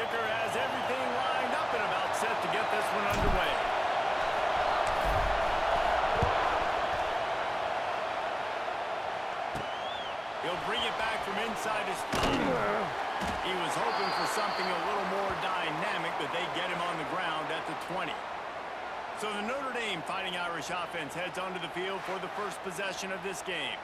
kicker has everything lined up and about set to get this one underway. He'll bring it back from inside his spot. He was hoping for something a little more dynamic, but they get him on the ground at the 20. So the Notre Dame Fighting Irish offense heads onto the field for the first possession of this game.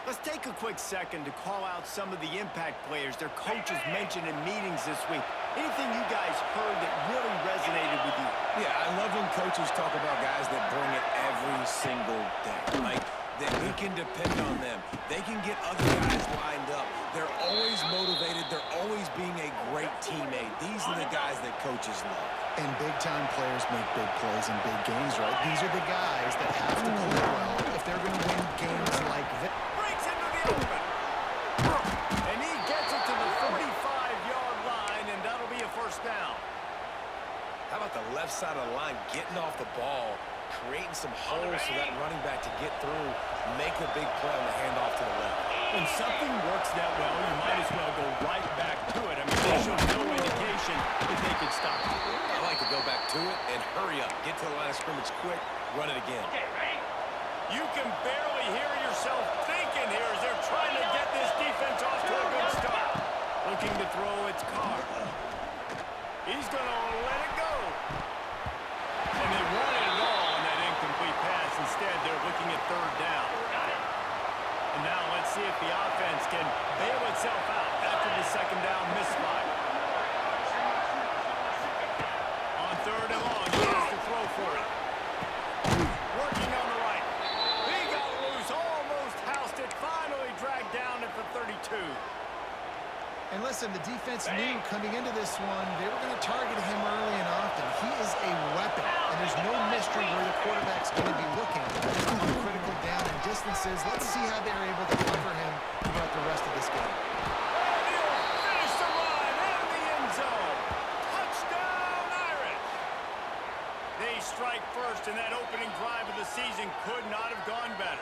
Let's take a quick second to call out some of the impact players their coaches mentioned in meetings this week. Anything you guys heard that really resonated with you? Yeah, I love when coaches talk about guys that bring it every single day. Like, that we can depend on them. They can get other guys lined up. They're always motivated. They're always being a great teammate. These are the guys that coaches love. And big-time players make big plays in big games, right? These are the guys that have to play well if they're going to win games like this. Breaks into the open. And he gets it to the 45-yard line, and that'll be a first down. How about the left side of the line getting off the ball, creating some holes for that running back to get through, make the big play on the handoff to the left. When something works that well, you might as well go right back to it. I mean, they showed no indication that they could stop it. I like to go back to it and hurry up. Get to the line of scrimmage quick, run it again. Okay, ready? You can barely hear yourself thinking here as they're trying to get this defense off to a good start. Looking to throw its car. He's going to let it go. And they wanted it all on that incomplete pass. Instead, they're looking at third down. And now let's see if the offense can bail itself out after the second down misfire. On third and long, he has to throw for it. Working on the right. He got loose, almost housed it, finally dragged down at the 32. And listen, the defense knew coming into this one, they were going to target him early and often. He is a weapon, and there's no mystery where the quarterback's going to be looking on critical down and distances. Let's see how they're able to cover him throughout the rest of this game. Finish the run in the end zone. Touchdown, Irish. They strike first, and that opening drive of the season could not have gone better.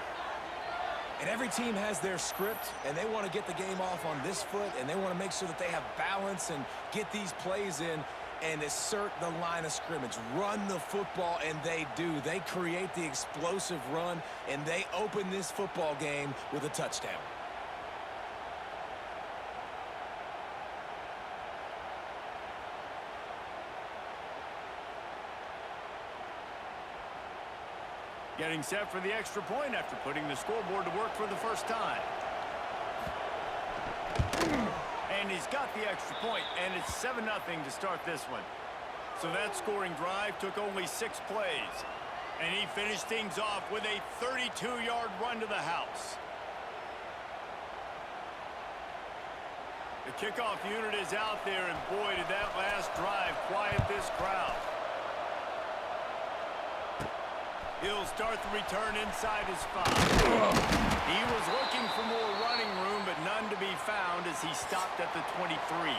And every team has their script, and they want to get the game off on this foot, and they want to make sure that they have balance and get these plays in and assert the line of scrimmage. Run the football, and they do. They create the explosive run, and they open this football game with a touchdown. Getting set for the extra point after putting the scoreboard to work for the first time. And he's got the extra point, and it's 7-0 to start this one. So that scoring drive took only 6 plays. And he finished things off with a 32-yard run to the house. The kickoff unit is out there, and boy, did that last drive quiet this crowd. He'll start the return inside his 5. He was looking for more running room, but none to be found as he stopped at the 23.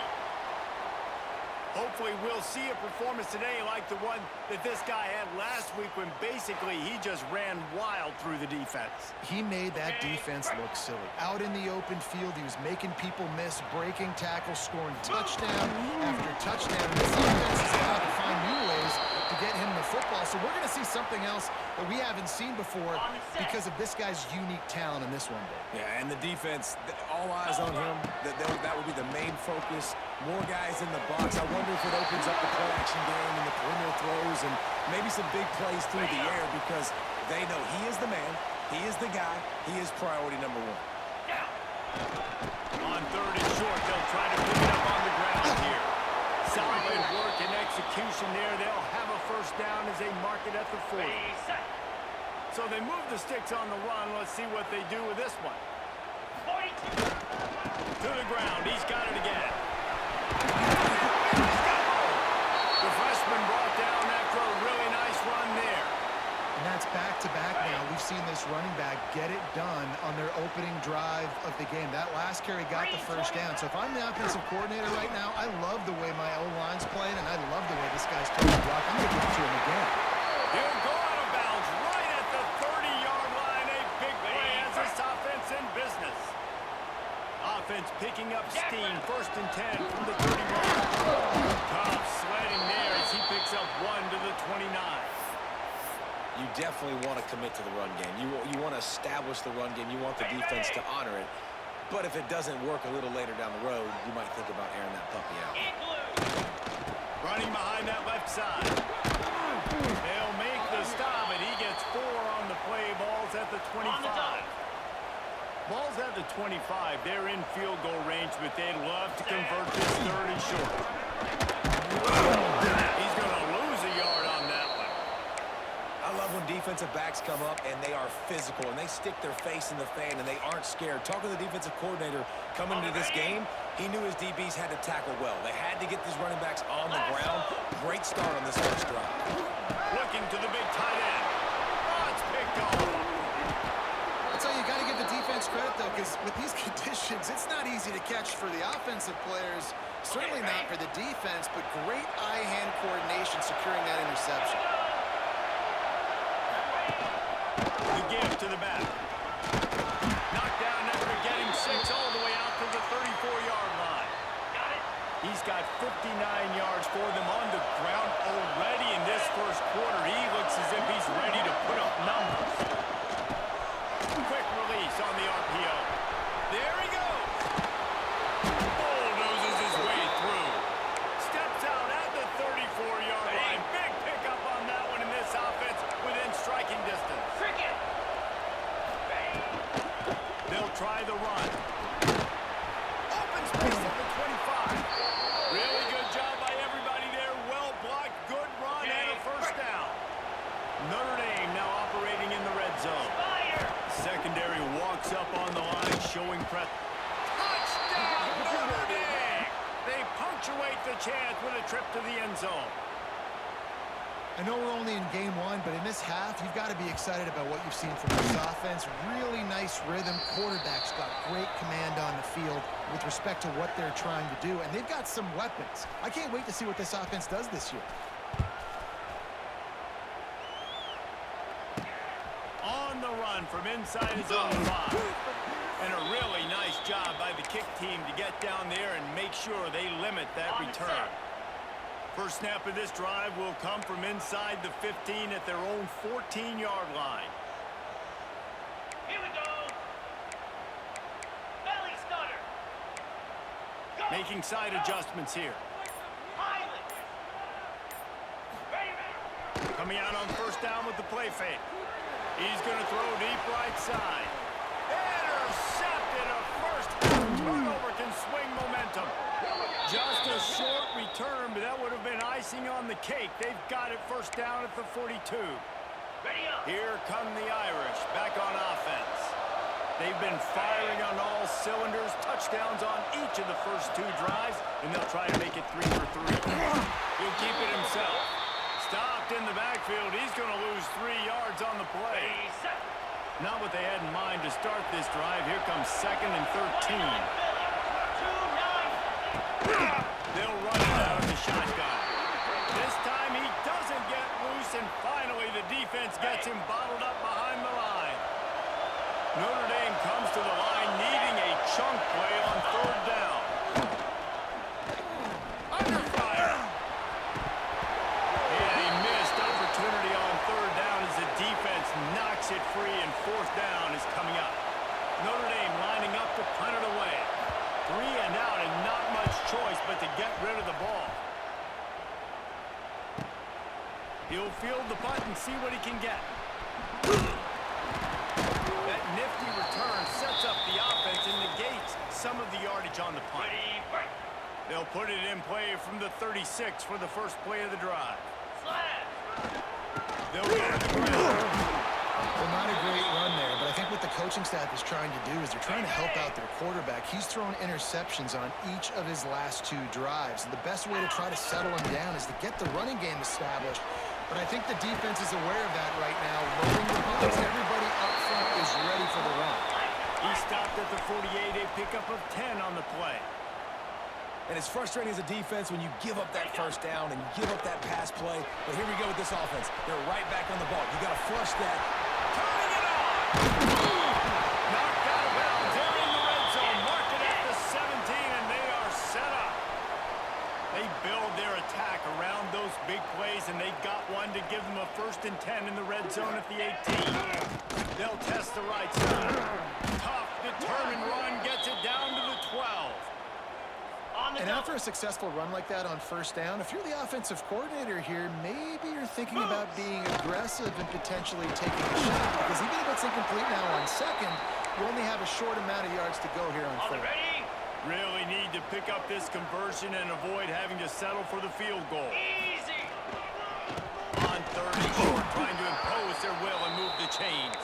Hopefully we'll see a performance today like the one that this guy had last week when basically he just ran wild through the defense. He made that defense look silly. Out in the open field, he was making people miss, breaking tackles, scoring touchdown after touchdown. This defense is about to find new ways to get him the football. So we're going to see something else that we haven't seen before because of this guy's unique talent in this one. Yeah, and the defense, all eyes on him. That would be the main focus. More guys in the box. I wonder if it opens up the play-action game and the perimeter throws and maybe some big plays through the air because they know he is the man, he is the guy, he is priority number 1. On third and short, they'll try to pick it up on the ground here. Solid work and execution there. They'll have a first down as they mark it at the 40. So they move the sticks on the run. Let's see what they do with this one. To the ground. He's got it again. The freshman brought down after a really nice run there. And that's back-to-back now. We've seen this running back get it done on their opening drive of the game. That last carry got the first down. So if I'm the offensive coordinator right now, I love the way my O-line's playing, and I love the way this guy's throwing the block. I'm going to give it to him again. He'll go out of bounds right at the 30-yard line. A big play as this offense in business. Offense picking up steam. 1st and 10 from the 31. Tough sledding there as he picks up 1 to the 29. You definitely want to commit to the run game. You want to establish the run game. You want the defense to honor it. But if it doesn't work a little later down the road, you might think about airing that puppy out. Running behind that left side. They'll make the stop, and he gets 4 on the play. Ball's at the 25. Ball's at the 25. They're in field goal range, but they'd love to convert this 3rd and short. He's going to lose a yard on that one. I love when defensive backs come up and they are physical and they stick their face in the fan and they aren't scared. Talking to the defensive coordinator coming into this game, he knew his DBs had to tackle well. They had to get these running backs on the ground. Great start on this first drive. Looking to the big tight end. Oh, it's picked off. That's how you got to give the defense credit, though, because with these conditions, it's not easy to catch for the offensive players. Certainly not for the defense, but great eye-hand coordination securing that interception. The give to the back. Knocked down after getting 6 all the way out to the 34-yard line. He's got 59 yards for them on the ground already in this first quarter. He looks as if he's ready to put up numbers. Quick release on the RPO. There he goes. Bulldozes his way through. Steps out at the 34-yard line. Big pickup on that one in this offense within striking distance. They'll try the run. Open space at the 25. Really good job by everybody there. Well blocked. Good run and a first down. Notre Dame now operating in the red zone. Secondary walks up on the line, showing press. Touchdown, Notre Dame! They punctuate the chance with a trip to the end zone. I know we're only in game 1, but in this half, you've got to be excited about what you've seen from this offense. Really nice rhythm. Quarterback's got great command on the field with respect to what they're trying to do, and they've got some weapons. I can't wait to see what this offense does this year. On the run from inside his own 5. And a really nice job by the kick team to get down there and make sure they limit that return. First snap of this drive will come from inside the 15 at their own 14-yard line. Here we go. Belly stutter. Go. Making side adjustments here. Pilot. Ready. Coming out on first down with the play fake. He's going to throw deep right side. Intercepted. A first turnover can swing momentum. Just a short return, but that would have been icing on the cake. They've got it first down at the 42. Ready up. Here come the Irish back on offense. They've been firing on all cylinders, touchdowns on each of the first 2 drives, and they'll try to make it 3 for 3. He'll keep it himself. Stopped in the backfield. He's going to lose 3 yards on the play. Not what they had in mind to start this drive. Here comes 2nd and 13. They'll run it out of the shotgun. This time he doesn't get loose, and finally the defense gets him bottled up behind the line. Notre Dame comes to the line needing a chunk play on 3rd down. Under fire. And a missed opportunity on 3rd down as the defense knocks it free, and 4th down is coming up. Notre Dame lining up to punt it away. 3 and out, and not much choice but to get rid of the ball. He'll field the punt and see what he can get. That nifty return sets up the offense and negates some of the yardage on the punt. They'll put it in play from the 36 for the first play of the drive. They'll go to the ground. Well, not a great run there, but I think what the coaching staff is trying to do is they're trying to help out their quarterback. He's thrown interceptions on each of his last 2 drives. And the best way to try to settle him down is to get the running game established. But I think the defense is aware of that right now. Loading the box, everybody up front is ready for the run. He stopped at the 48, a pickup of 10 on the play. And it's frustrating as a defense when you give up that first down and you give up that pass play. But here we go with this offense. They're right back on the ball. You got to flush that. Turning it on! Knocked out of bounds. They're in the red zone. Marked it at the 17 plays, and they got one to give them a 1st and 10 in the red zone at the 18. They'll test the right side. Tough, determined run gets it down to the 12. And after a successful run like that on 1st down, if you're the offensive coordinator here, maybe you're thinking about being aggressive and potentially taking a shot. Because even if it's incomplete now on 2nd, you only have a short amount of yards to go here on 3rd. Really need to pick up this conversion and avoid having to settle for the field goal. Easy. On 3rd and short, trying to impose their will and move the chains.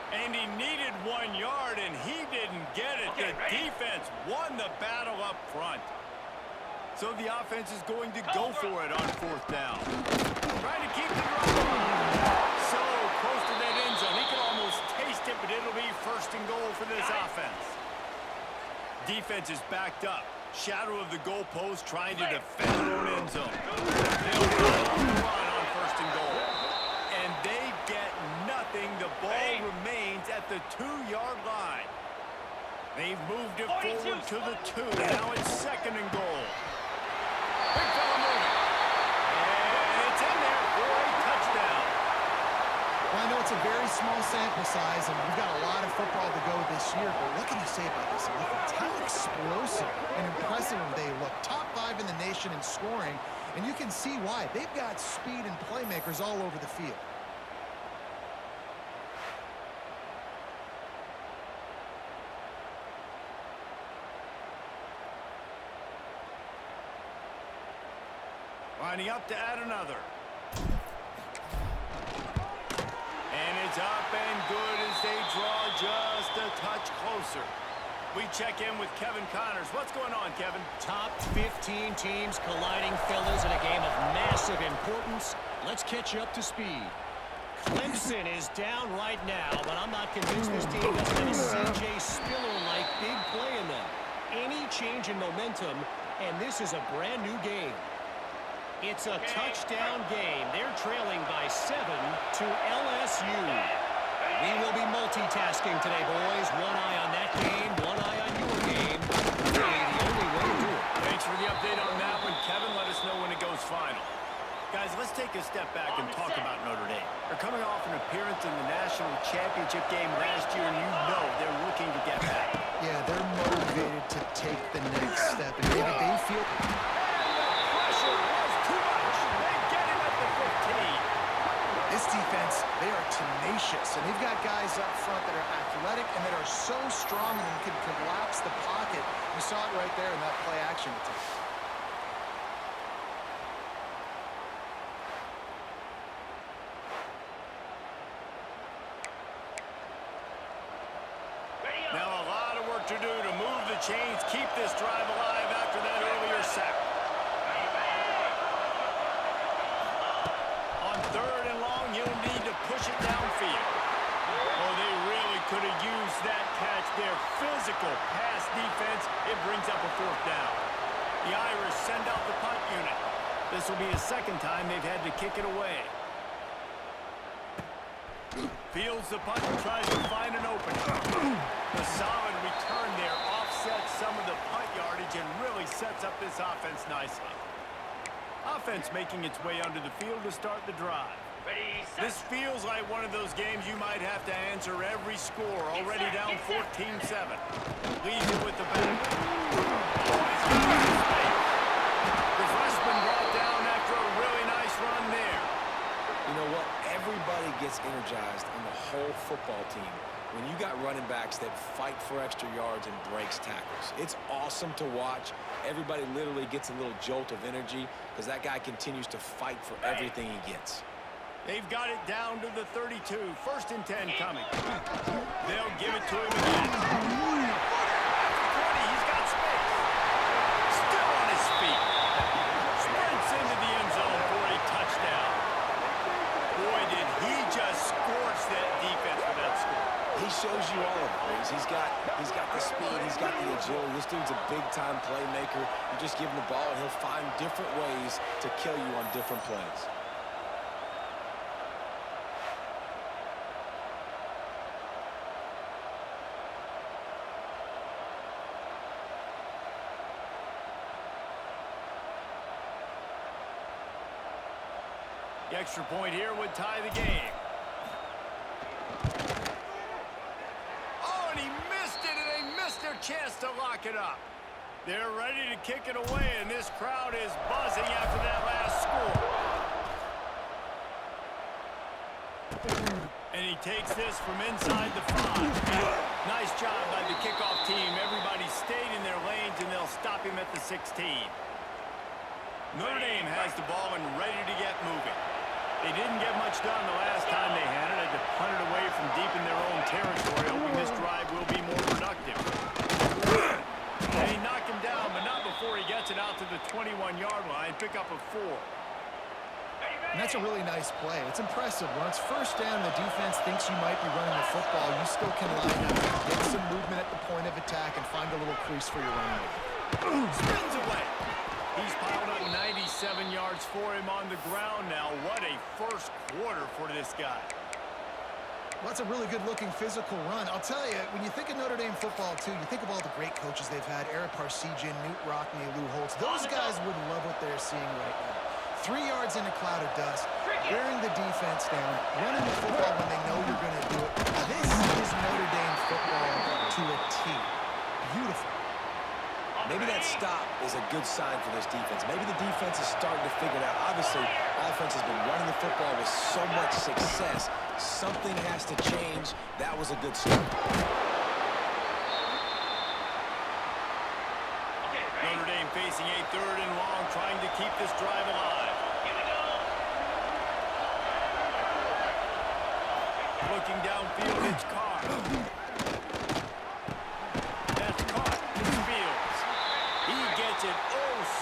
And he needed 1 yard, and he didn't get it. Okay, the defense won the battle up front. So the offense is going to go for it on 4th down. Trying to keep the run alive. So close to that end zone. He can almost taste it, but it'll be 1st and goal for this offense. Defense is backed up. Shadow of the goalpost trying to defend their own end zone. They'll run on 1st and goal. And they get nothing. The ball remains at the 2-yard line. They've moved it forward to the 2. Now it's 2nd and goal. Big fella moving. And it's in there for a touchdown. Well, I know it's a very small sample size, and we've got a lot of football to go this year, but what can you say about this offense? How explosive and impressive they look. Top 5 in the nation in scoring, and you can see why. They've got speed and playmakers all over the field. Lining up to add another. And it's up and good as they draw just a touch closer. We check in with Kevin Connors. What's going on, Kevin? Top 15 teams colliding, fellas, in a game of massive importance. Let's catch you up to speed. Clemson is down right now, but I'm not convinced this team doesn't have a C.J. Spiller-like big play in them. Any change in momentum, and this is a brand new game. It's a touchdown game. They're trailing by 7 to LSU. We will be multitasking today, boys. One eye on that game, one eye on your game. Really the only way to do it. Thanks for the update on that one, Kevin. Let us know when it goes final. Guys, let's take a step back and talk about Notre Dame. They're coming off an appearance in the national championship game last year, and you know they're looking to get back. Yeah, they're motivated to take the next step, and maybe they feel... This defense, they are tenacious, and they've got guys up front that are athletic and that are so strong and can collapse the pocket. You saw it right there in that play action attack. Now a lot of work to do to move the chains, keep this drive alive after that earlier sack. On 3rd and long, you'll need to push it downfield. Oh, they really could have used that catch there. Physical pass defense. It brings up a 4th down. The Irish send out the punt unit. This will be the 2nd time they've had to kick it away. Fields the punt and tries to find an opening. The solid return there offsets some of the punt yardage and really sets up this offense nicely. Offense making its way onto the field to start the drive. This feels like one of those games you might have to answer every score. Already down 14-7. Lead it with the back. The freshman brought down after a really nice run there. You know what? Everybody gets energized on the whole football team when you got running backs that fight for extra yards and breaks tackles. It's awesome to watch. Everybody literally gets a little jolt of energy because that guy continues to fight for everything he gets. They've got it down to the 32. 1st and 10 coming. They'll give it to him again. 20, he's got space. Still on his feet. Sprints into the end zone for a touchdown. Boy, did he just scorch that defense for that score. He shows you all of it. He's got the speed, he's got the agility. This dude's a big-time playmaker. You just give him the ball, and he'll find different ways to kill you on different plays. The extra point here would tie the game. Oh, and he missed it, and they missed their chance to lock it up. They're ready to kick it away, and this crowd is buzzing after that last score. And he takes this from inside the 5. Nice job by the kickoff team. Everybody stayed in their lanes, and they'll stop him at the 16. Notre Dame has the ball and ready to get moving. They didn't get much done the last time they had it. Had to punt it away from deep in their own territory, hoping this drive will be more productive. They knock him down, but not before he gets it out to the 21-yard line. Pick up a 4. And that's a really nice play. It's impressive. When it's first down, the defense thinks you might be running the football. You still can line up, get some movement at the point of attack, and find a little crease for your running back. Spins away. He's piled up 97 yards for him on the ground now. What a first quarter for this guy. Well, that's a really good-looking physical run. I'll tell you, when you think of Notre Dame football, too, you think of all the great coaches they've had, Eric Parsegian, Newt Rockne, Lou Holtz. Those guys would love what they're seeing right now. 3 yards in a cloud of dust, wearing the defense down, running the football when they know you're going to do it. This is Notre Dame football to a T. Beautiful. Maybe that stop is a good sign for this defense. Maybe the defense is starting to figure it out. Obviously, offense has been running the football with so much success. Something has to change. That was a good start. Notre Dame facing a 3rd and long, trying to keep this drive alive. Here we go. Looking downfield, it's Carr. That's caught. It's Fields. He gets it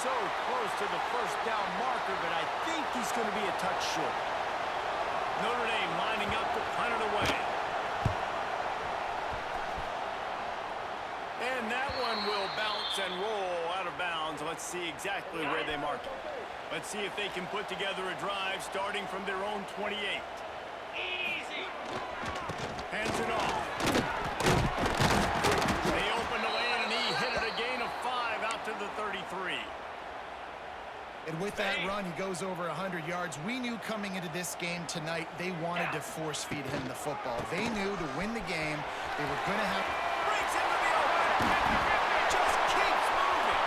so close to the first down marker, but I think he's going to be a touch short. Notre Dame lining up to punt it away. And that one will bounce and roll out of bounds. Let's see exactly where they mark it. Let's see if they can put together a drive starting from their own 28. Easy. Hands it off. They opened the lane, and he hit it a gain of 5 out to the 33. And with that run, he goes over 100 yards. We knew coming into this game tonight, they wanted to force-feed him the football. They knew to win the game, they were going to have... Breaks into the open. Just keeps moving.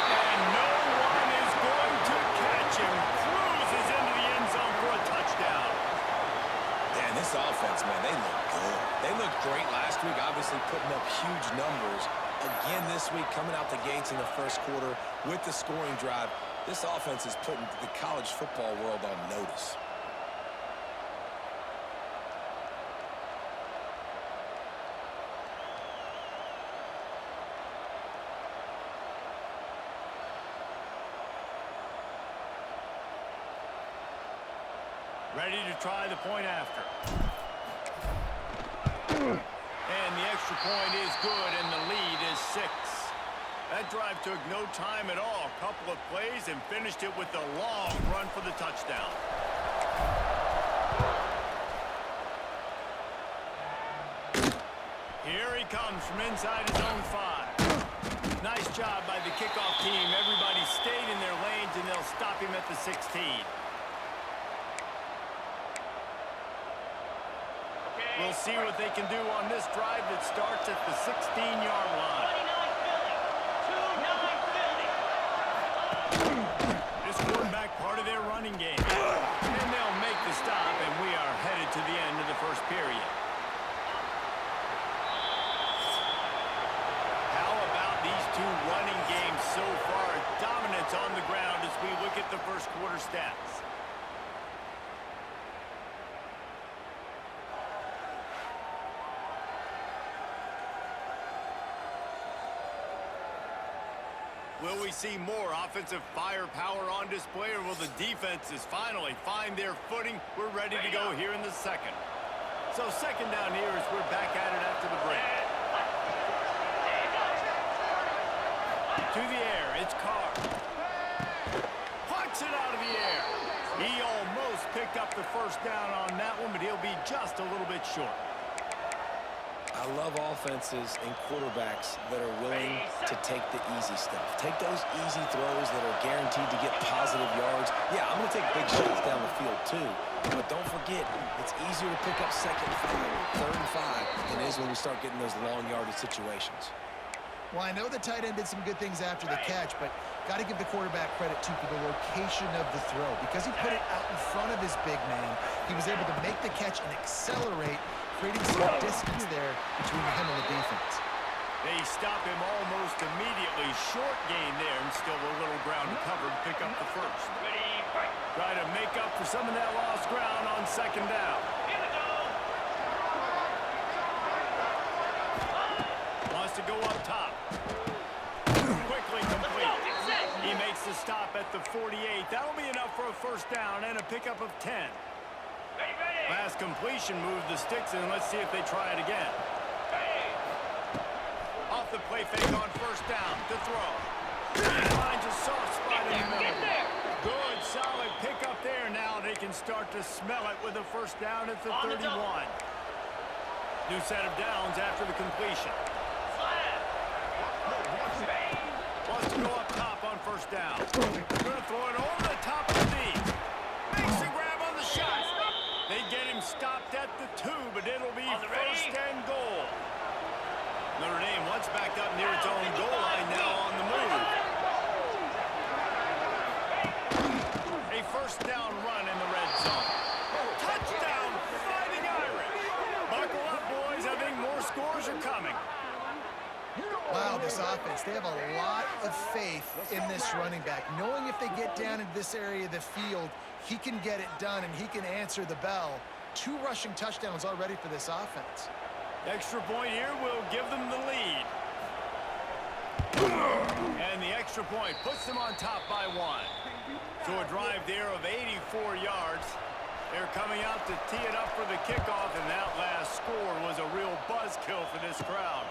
And no one is going to catch him. Cruises into the end zone for a touchdown. Man, this offense, man, they look good. They looked great last week, obviously putting up huge numbers. Again this week, coming out the gates in the first quarter with the scoring drive. This offense is putting the college football world on notice. Ready to try the point after. And the extra point is good, and the lead is 6. That drive took no time at all. A couple of plays and finished it with a long run for the touchdown. Here he comes from inside his own 5. Nice job by the kickoff team. Everybody stayed in their lanes, and they'll stop him at the 16. We'll see what they can do on this drive that starts at the 16-yard line. 29 Philly. 2-9 Philly. This quarterback part of their running game. And they'll make the stop, and we are headed to the end of the first period. How about these two running games so far? Dominance on the ground as we look at the first quarter stats. Will we see more offensive firepower on display, or will the defenses finally find their footing? We're ready to go here in the second. So second down here as we're back at it after the break. To the air, it's Carr. Puts it out of the air. He almost picked up the first down on that one, but he'll be just a little bit short. I I love offenses and quarterbacks that are willing to take the easy stuff. Take those easy throws that are guaranteed to get positive yards. Yeah, I'm going to take big shots down the field too. But don't forget, it's easier to pick up second and 5, third and 5 than it is when we start getting those long yardage situations. Well, I know the tight end did some good things after the catch, but got to give the quarterback credit, too, for the location of the throw. Because he put it out in front of his big man, he was able to make the catch and accelerate, creating some distance there between him and the defense. They stop him almost immediately. Short gain there, and still a little ground to cover to pick up the first. Try to make up for some of that lost ground on second down. Wants to go up top. Quickly complete. He makes the stop at the 48. That'll be enough for a first down and a pickup of 10. Last completion moved the sticks in. Let's see if they try it again. Off the play fake on first down to throw. He finds a soft spot in the middle. Good, solid pickup there. Now they can start to smell it with a first down at the 31. New set of downs after the completion. Wants to go up top on first down. Going to throw it over the top of the knee. Makes the grab on the shot. They get him stopped at the 2, but it'll be first and goal. Notre Dame once backed up near its own goal line, now on the move. A first down run in the red zone. Touchdown, Fighting Irish. Buckle up, boys. I think more scores are coming. Wow, this offense, they have a lot of faith in this running back. Knowing if they get down into this area of the field, he can get it done and he can answer the bell. 2 rushing touchdowns already for this offense. Extra point here will give them the lead. And the extra point puts them on top by 1. So a drive there of 84 yards. They're coming out to tee it up for the kickoff, and that last score was a real buzzkill for this crowd.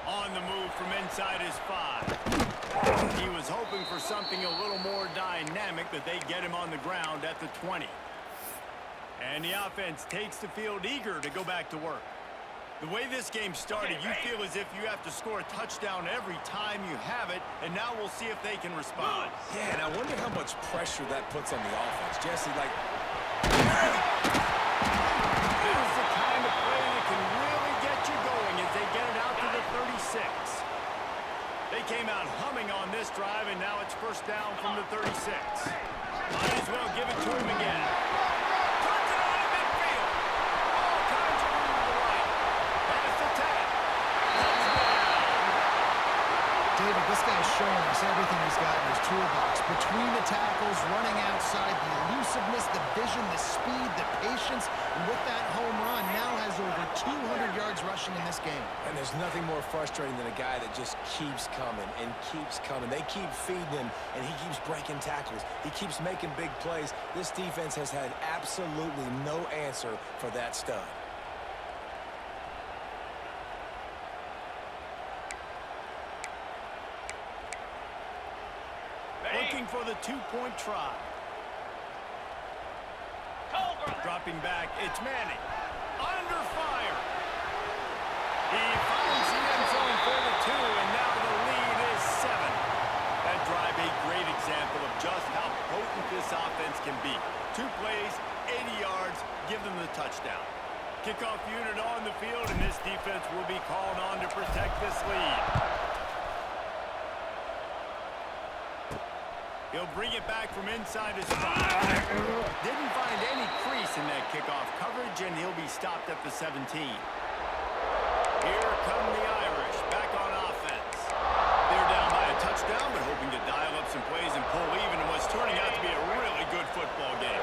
On the move from inside his 5. He was hoping for something a little more dynamic, but they get him on the ground at the 20. And the offense takes the field eager to go back to work. The way this game started, you feel as if you have to score a touchdown every time you have it, and now we'll see if they can respond. Yeah, and I wonder how much pressure that puts on the offense. Jesse, like... This is the kind of play that can really get you going as they get it out to the 36. They came out humming on this drive, and now it's first down from the 36. Might as well give it to him again. Turns it on in midfield. All kinds of room to the right. Pass attack. David, this guy's showing us everything he's got in his toolbox. Between the tackles, running outside, the elusiveness, the vision, the speed, the patience, and with that home run, now has over 200 yards rushing in this game. And there's nothing more frustrating than a guy that just keeps coming and keeps coming. They keep feeding him, and he keeps breaking tackles. He keeps making big plays. This defense has had absolutely no answer for that stud. Looking for the 2-point try. Dropping back, it's Manning. Under fire. He finds the end zone for the 2, and now the lead is 7. That drive a great example of just how potent this offense can be. 2 plays, 80 yards, give them the touchdown. Kickoff unit on the field, and this defense will be called on to protect this lead. He'll bring it back from inside his 5. Didn't find any crease in that kickoff coverage, and he'll be stopped at the 17. Here come the Irish, back on offense. They're down by a touchdown, but hoping to dial up some plays and pull even in what's turning out to be a really good football game.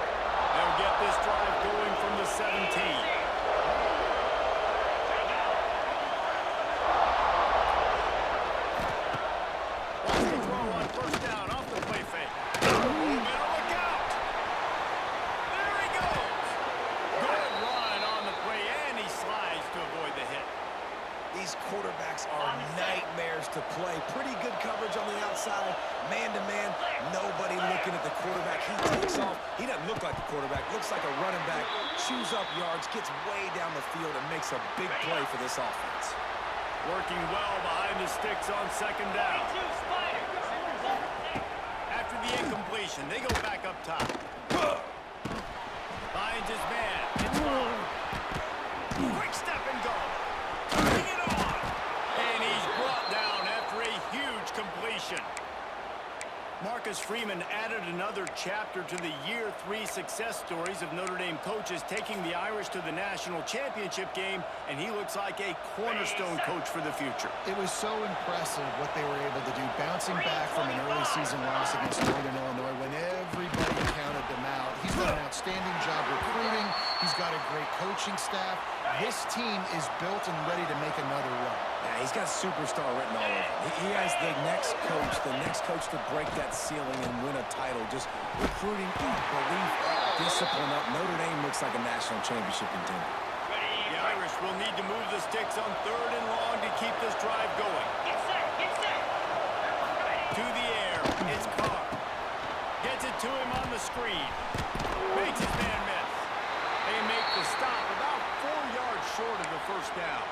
They'll get this drive going from the 17. Man-to-man, nobody looking at the quarterback. He takes off. He doesn't look like the quarterback. Looks like a running back. Chews up yards, gets way down the field, and makes a big play for this offense. Working well behind the sticks on second down. After the incompletion, they go back up top. Finds his man. It's blocked. Quick step and go. Turning it on. And he's brought down after a huge completion. Marcus Freeman added another chapter to the year 3 success stories of Notre Dame coaches taking the Irish to the national championship game, and he looks like a cornerstone coach for the future. It was so impressive what they were able to do, bouncing back from an early season loss against Northern Illinois when everybody counted them out. He's done an outstanding job recruiting. He's got a great coaching staff. This team is built and ready to make another run. Yeah, he's got superstar written all over him. He has the next coach to break that ceiling and win a title. Just recruiting, belief, discipline up. Notre Dame looks like a national championship contender. The Irish will need to move the sticks on 3rd and long to keep this drive going. Get set, get set. To the air, it's Carr. Gets it to him on the screen. Makes his man miss. They make the stop about 4 yards short of the first down.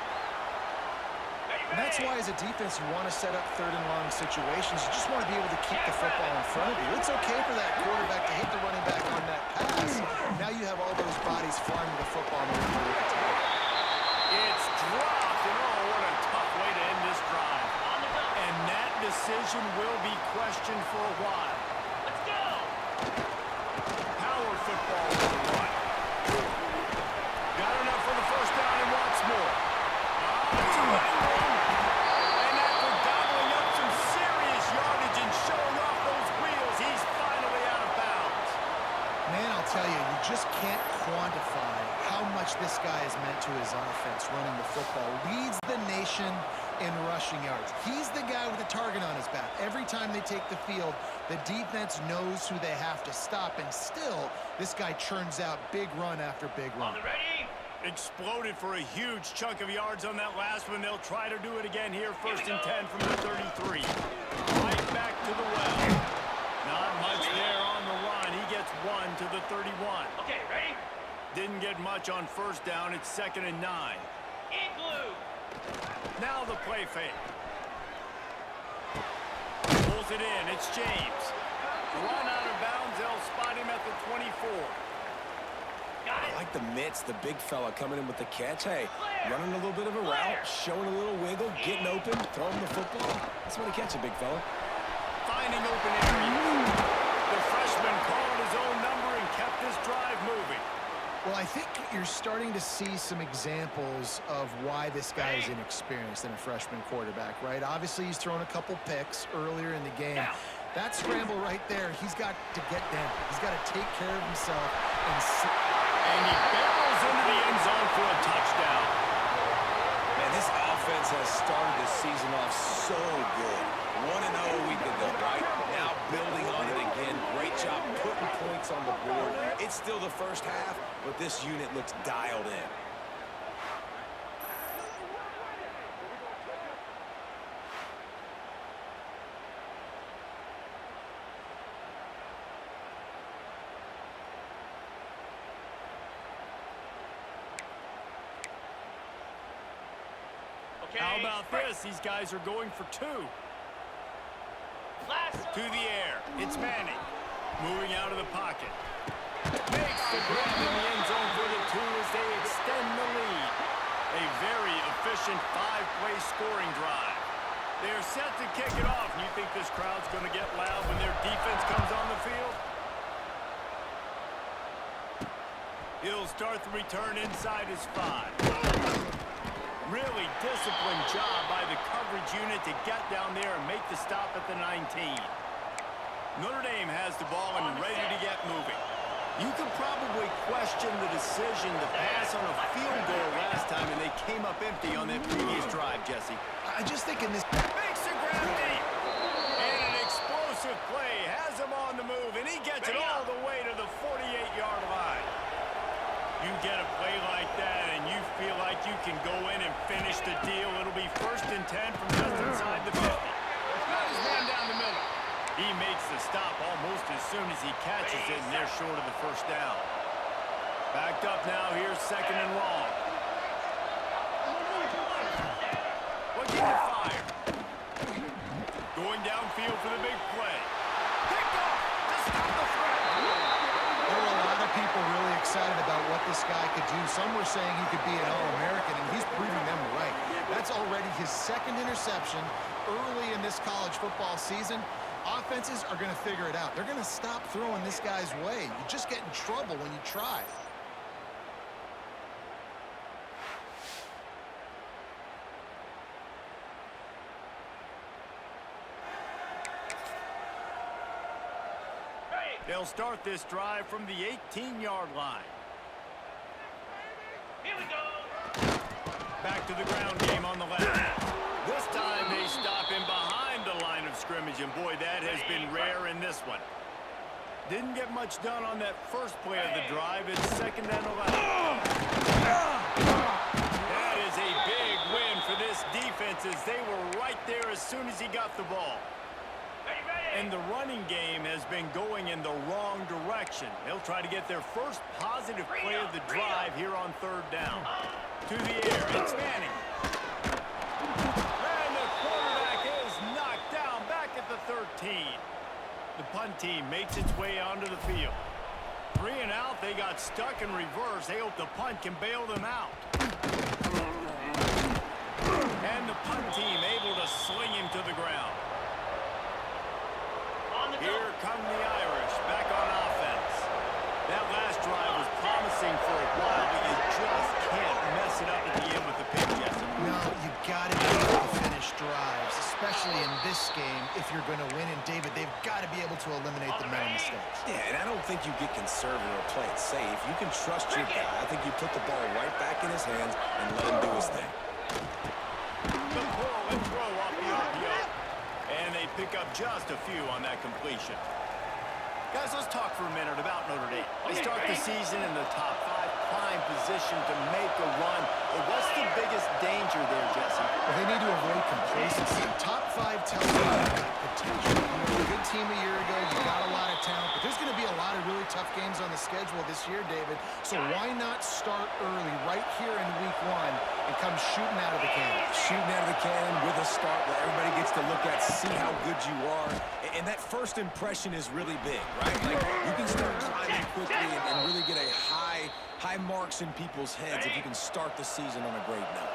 And that's why, as a defense, you want to set up 3rd and long situations. You just want to be able to keep the football in front of you. It's okay for that quarterback to hit the running back on that pass. Now you have all those bodies flying to the football and they're able to attack. It's dropped, and oh, what a tough way to end this drive. And that decision will be questioned for a while. Let's go. Power football with the run. Got enough for the first down and wants more. It's a running one. And after gobbling up some serious yardage and showing off those wheels, he's finally out of bounds. Man, I'll tell you, you just can't quantify how much this guy has meant to his offense running the football. Leads the nation in rushing yards. He's the guy with the target on his back. Every time they take the field, the defense knows who they have to stop, and still, this guy churns out big run after big run. On the ready. Exploded for a huge chunk of yards on that last one. They'll try to do it again here. 1st and 10 from the 33. Right back to the well. Not much there on the run. He gets 1 to the 31. Okay, ready? Didn't get much on first down. It's 2nd and 9. Igloo. Now the play fake. Pulls it in. It's James. Run out of bounds. They'll spot him at the 24. Got I it. like the mitts, the big fella coming in with the catch. Hey, running a little bit of a route, showing a little wiggle, getting open, throwing the football. That's when he catch a big fella. Finding open areas. The freshman called his own number and kept this drive moving. Well, I think you're starting to see some examples of why this guy is inexperienced in a freshman quarterback, right? Obviously, he's thrown a couple picks earlier in the game. That scramble right there, he's got to get down. He's got to take care of himself. And he barrels into the end zone for a touchdown. Man, this offense has started the season off so good. 1-0 a week ago, right? Now building on it again. Great job putting points on the board. It's still the first half, but this unit looks dialed in. Okay. How about this? These guys are going for 2. Last. To the air. It's Manning. Moving out of the pocket. Makes the grab in the end zone for the 2 as they extend the lead. A very efficient 5-play scoring drive. They're set to kick it off. You think this crowd's going to get loud when their defense comes on the field? He'll start the return inside his 5. Really disciplined job by the coverage unit to get down there and make the stop at the 19. Notre Dame has the ball and ready to get moving. You could probably question the decision to pass on a field goal last time, and they came up empty on that previous drive, Jesse. I just think in this... Makes the grab deep. And an explosive play has him on the move, and he gets it all the way to the 48-yard line. You get a play like that, and you feel like you can go in and finish the deal. It'll be 1st and 10 from just inside the 50. He's got his man down the middle. He makes the stop almost as soon as he catches it, and they're short of the first down. Backed up now, here's second and long. Looking to fire. Going downfield for the big play. Picked off to stop the threat. There were a lot of people really excited about what this guy could do. Some were saying he could be an All-American, and he's proving them right. That's already his second interception early in this college football season. Offenses are going to figure it out. They're going to stop throwing this guy's way. You just get in trouble when you try. They'll start this drive from the 18-yard line. Here we go. Back to the ground game on the left. This time they stop him behind the line of scrimmage, and boy, that has been rare in this one. Didn't get much done on that first play of the drive. It's second and 11. That is a big win for this defense, as they were right there as soon as he got the ball. And the running game has been going in the wrong direction. They'll try to get their first positive play of the drive here on third down. To the air, it's Manning. And the quarterback is knocked down back at the 13. The punt team makes its way onto the field. 3 and out, they got stuck in reverse. They hope the punt can bail them out. And the punt team able to sling him to the ground. Here come the Irish, back on offense. That last drive was promising for a while, but you just can't mess it up at the end with the pick, Jesse. No, you got to be able to finish drives, especially in this game if you're going to win. And, David, they've got to be able to eliminate the mental mistakes. Yeah, and I don't think you get conservative or play it safe. You can trust your guy. I think you put the ball right back in his hands and let him do his thing. The pull and throw off the RPO. And they pick up just a few on that completion. Guys, let's talk for a minute about Notre Dame. They start the season in the top 5, prime position to make a run. But what's the biggest danger there, Jesse? Well, they need to avoid complacency. Top 5 tells you you've got potential. You were a good team a year ago. You got a lot of talent. But there's going to be a lot of really tough games on the schedule this year, David. So why not start early right here in week 1 and come shooting out of the cannon? Shooting out of the cannon with a start where everybody gets to look at, see how good you are. And that first impression is really big, right? Like, you can start climbing quickly and really get a high marks in people's heads if you can start the season on a great note.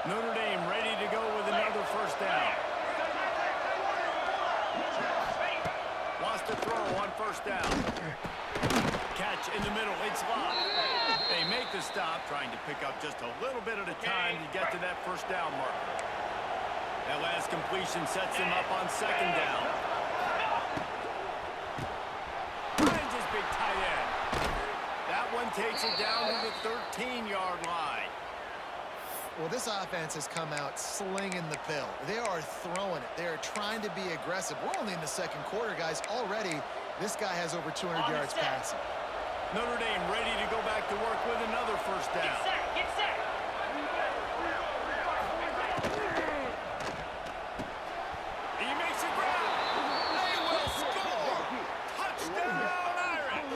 Notre Dame ready to go with another first down. Lost a throw on first down. Catch in the middle, it's locked. They make the stop, trying to pick up just a little bit at a time to get to that first down marker. That last completion sets them up on second down. Finds his big tight end. That one takes it down to the 13-yard line. Well, this offense has come out slinging the pill. They are throwing it. They are trying to be aggressive. We're only in the second quarter, guys. Already, this guy has over 200 yards passing. Notre Dame ready to go back to work with another first down. Get set, get set. He makes it grab. They will score. Touchdown, Irish.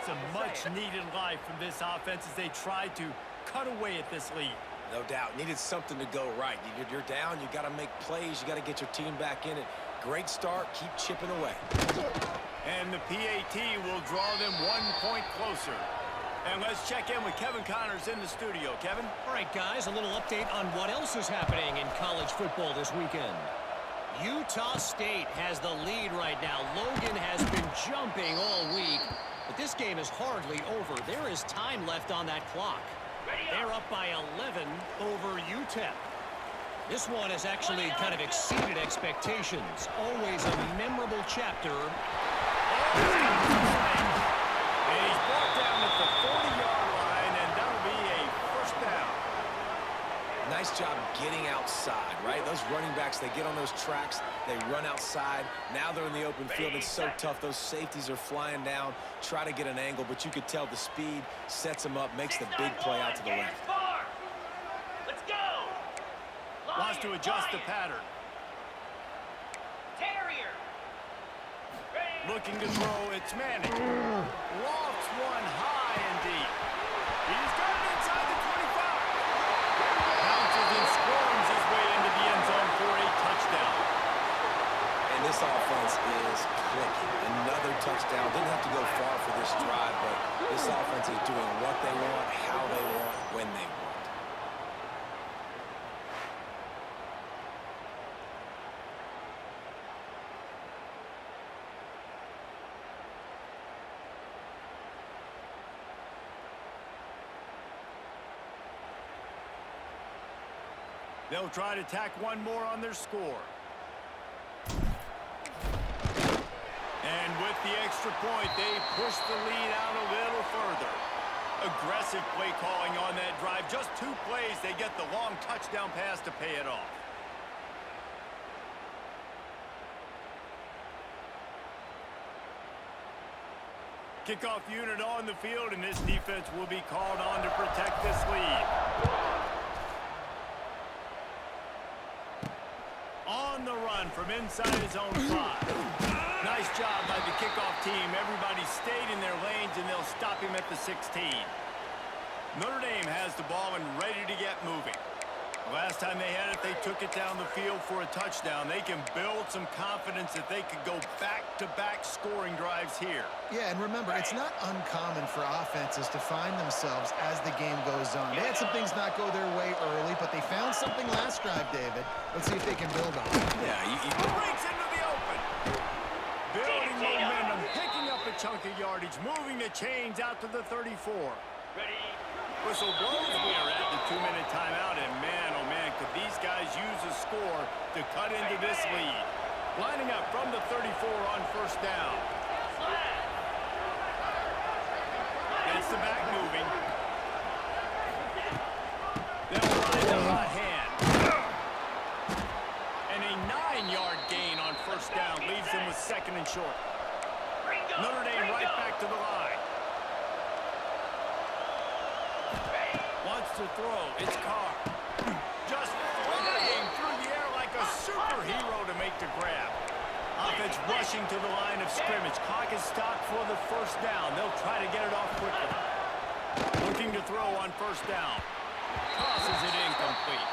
Some much-needed life from this offense as they try to cut away at this lead. No doubt. Needed something to go right. You're down. You got to make plays. You got to get your team back in it. Great start. Keep chipping away. And the PAT will draw them 1 point closer. And let's check in with Kevin Connors in the studio. Kevin? All right, guys, a little update on what else is happening in college football this weekend. Utah State has the lead right now. Logan has been jumping all week, but this game is hardly over. There is time left on that clock. They're up by 11 over UTEP. This one has actually kind of exceeded expectations. Always a memorable chapter. And he's brought down at the 40-yard line, and that'll be a first down. Nice job getting outside, right? Those running backs, they get on those tracks, they run outside. Now they're in the open field. It's so tough. Those safeties are flying down, try to get an angle, but you could tell the speed sets them up, makes the big play out to the left. Let's go. Wants to adjust the pattern. Terrier. Looking to throw, it's Manning. Lofts one high and deep. He's got it inside the 25. Bounces and squirms his way into the end zone for a touchdown. And this offense is clicking. Another touchdown. Didn't have to go far for this drive, but this offense is doing what they want, how they want, when they want. They'll try to tack one more on their score. And with the extra point, they push the lead out a little further. Aggressive play calling on that drive. Just 2 plays, they get the long touchdown pass to pay it off. Kickoff unit on the field, and this defense will be called on to protect this lead. On the run from inside his own 5. Nice job by the kickoff team. Everybody stayed in their lanes, and they'll stop him at the 16. Notre Dame has the ball and ready to get moving. Last time they had it, they took it down the field for a touchdown. They can build some confidence that they could go back-to-back scoring drives here. Yeah, and remember, it's not uncommon for offenses to find themselves as the game goes on. They had some things not go their way early, but they found something last drive, David. Let's see if they can build on it. Yeah, Breaks into the open. Building momentum, picking up a chunk of yardage, moving the chains out to the 34. Ready. Whistle blows. We are at the 2-minute timeout, and man, oh man, could these guys use a score to cut into this lead. Lining up from the 34 on first down. Gets the back moving. They'll ride the hot hand. And a 9-yard gain on first down leaves them with 2nd and short. Notre Dame right back to the line. Wants to throw. It's Carr. Just flying through the air like a superhero to make the grab. Offense rushing to the line of scrimmage. Clock is stopped for the first down. They'll try to get it off quickly. Looking to throw on first down. Tosses it incomplete.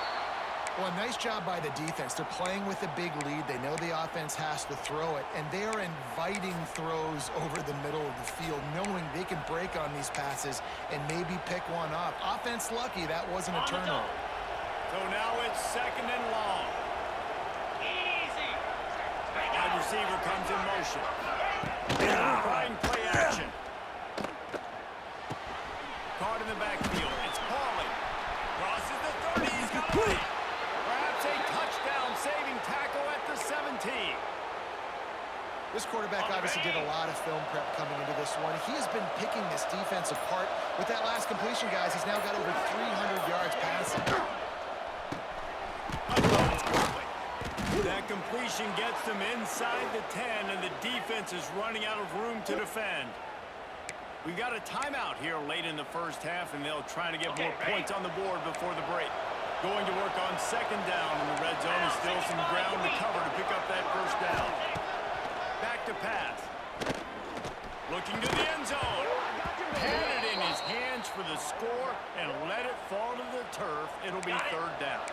Well, nice job by the defense. They're playing with a big lead. They know the offense has to throw it, and they are inviting throws over the middle of the field, knowing they can break on these passes and maybe pick one off. Offense lucky that wasn't a turnover. So now it's 2nd and long. Easy. Wide receiver comes in motion. Flying play action. Caught in the backfield. It's Pauly. Crosses the 30. He's got it. Perhaps a touchdown-saving tackle at the 17. This quarterback obviously did a lot of film prep coming into this one. He has been picking this defense apart. With that last completion, guys, he's now got over 300 yards passing. That completion gets them inside the 10, and the defense is running out of room to defend. We've got a timeout here late in the first half, and they'll try to get more points on the board before the break. Going to work on 2nd down in the red zone, and still some ground to cover to pick up that first down. Back to pass. Looking to the end zone. Had it in his hands for the score and let it fall to the turf. It'll be 3rd down.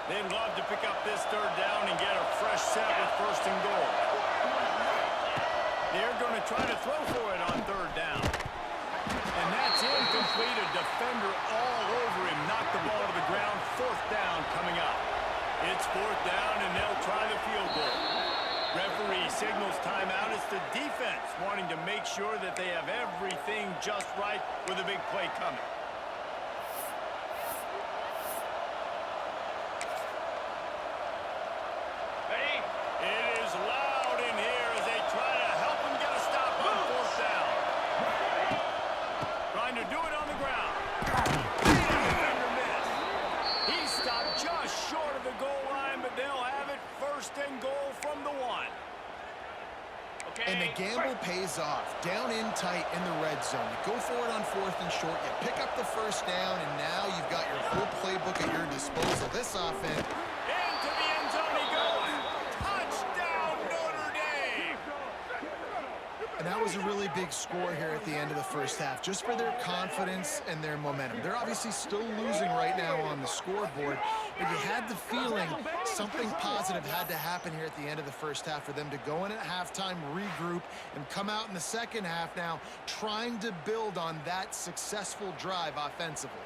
They'd love to pick up this 3rd down and get a fresh set with 1st and goal. They're going to try to throw for it on 3rd down. And that's incomplete. A defender all over him. Knocked the ball to the ground. 4th down coming up. It's 4th down, and they'll try the field goal. Referee signals timeout. It's the defense wanting to make sure that they have everything just right with a big play coming. Ready. It is loud in here as they try to help him get a stop on 4th down. Trying to do it on the ground. Defender missed. He stopped just short of the goal line, but they'll have it 1st and goal from the 1. Okay. And the gamble pays off. Down in tight in the red zone. You go for it on 4th and short. You pick up the 1st down, and now you've got your whole playbook at your disposal. This offense. Into the end zone he goes. Touchdown, Notre Dame. And that was a really big score here at the end of the first half, just for their confidence and their momentum. They're obviously still losing right now on the scoreboard, but you had the feeling something positive had to happen here at the end of the first half for them to go in at halftime, regroup, and come out in the second half now trying to build on that successful drive offensively.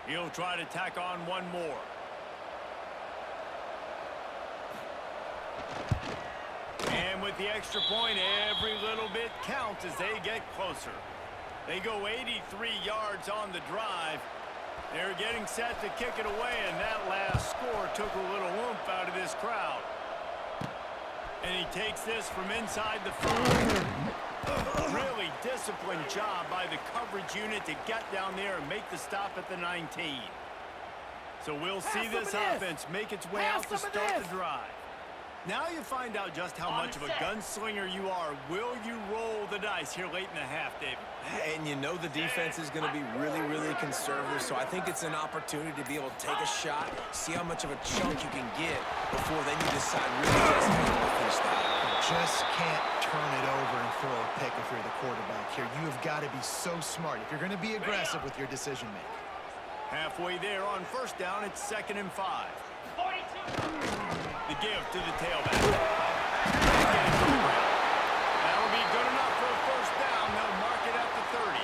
He'll try to tack on one more. And with the extra point, every little bit counts as they get closer. They go 83 yards on the drive. They're getting set to kick it away, and that last score took a little oomph out of this crowd. And he takes this from inside the 5. Really disciplined job by the coverage unit to get down there and make the stop at the 19. So we'll see this offense make its way out to start the drive. Now you find out just how much of a gunslinger you are. Will you roll the dice here late in the half, David? And you know the defense is going to be really, really conservative, so I think it's an opportunity to be able to take a shot, see how much of a chunk you can get before then you decide really just how to finish that. Just can't turn it over and throw a pick if you're the quarterback here. You have got to be so smart if you're going to be aggressive with your decision making. Halfway there on first down, it's 2nd and 5. 42. The give to the tailback. That'll be good enough for a first down. They'll mark it at the 30.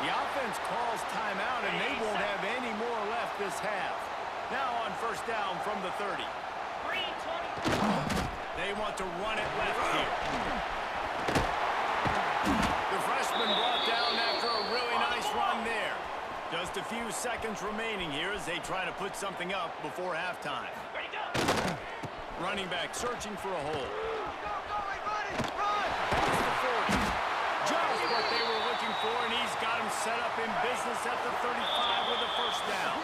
The offense calls timeout, and they won't have any more left this half. Now on first down from the 30. 3:20. They want to run it left here. The freshman brought down after a really nice run there. Just a few seconds remaining here as they try to put something up before halftime. Ready, go. Running back searching for a hole. Past the 40. Just what they were looking for, and he's got him set up in business at the 35 with a first down.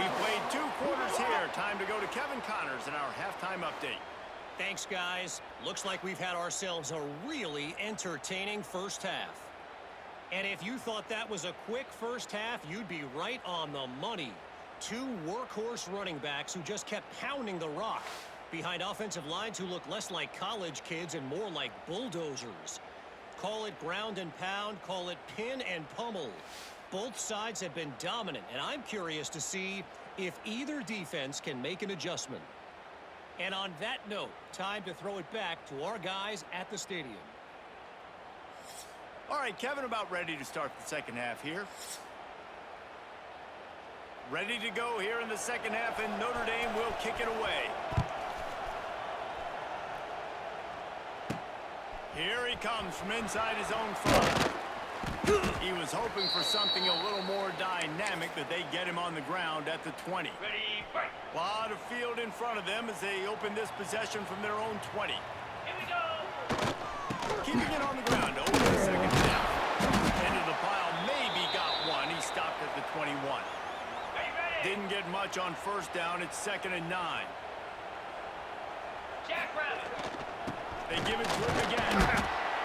We've played 2 quarters here. Time to go to Kevin Connors in our halftime update. Thanks, guys. Looks like we've had ourselves a really entertaining first half. And if you thought that was a quick first half, you'd be right on the money. 2 workhorse running backs who just kept pounding the rock behind offensive lines who look less like college kids and more like bulldozers. Call it ground and pound, call it pin and pummel. Both sides have been dominant, and I'm curious to see if either defense can make an adjustment. And on that note, time to throw it back to our guys at the stadium. All right, Kevin, about ready to start the second half here. Ready to go here in the second half, and Notre Dame will kick it away. Here he comes from inside his own 5. He was hoping for something a little more dynamic, but they get him on the ground at the 20. Ready, break. A lot of field in front of them as they open this possession from their own 20. Here we go. Keeping it on the ground over the second half. End of the pile, maybe got one. He stopped at the 21. Ready, ready. Didn't get much on first down. It's 2nd and 9. Jackrabbit. They give it to him again.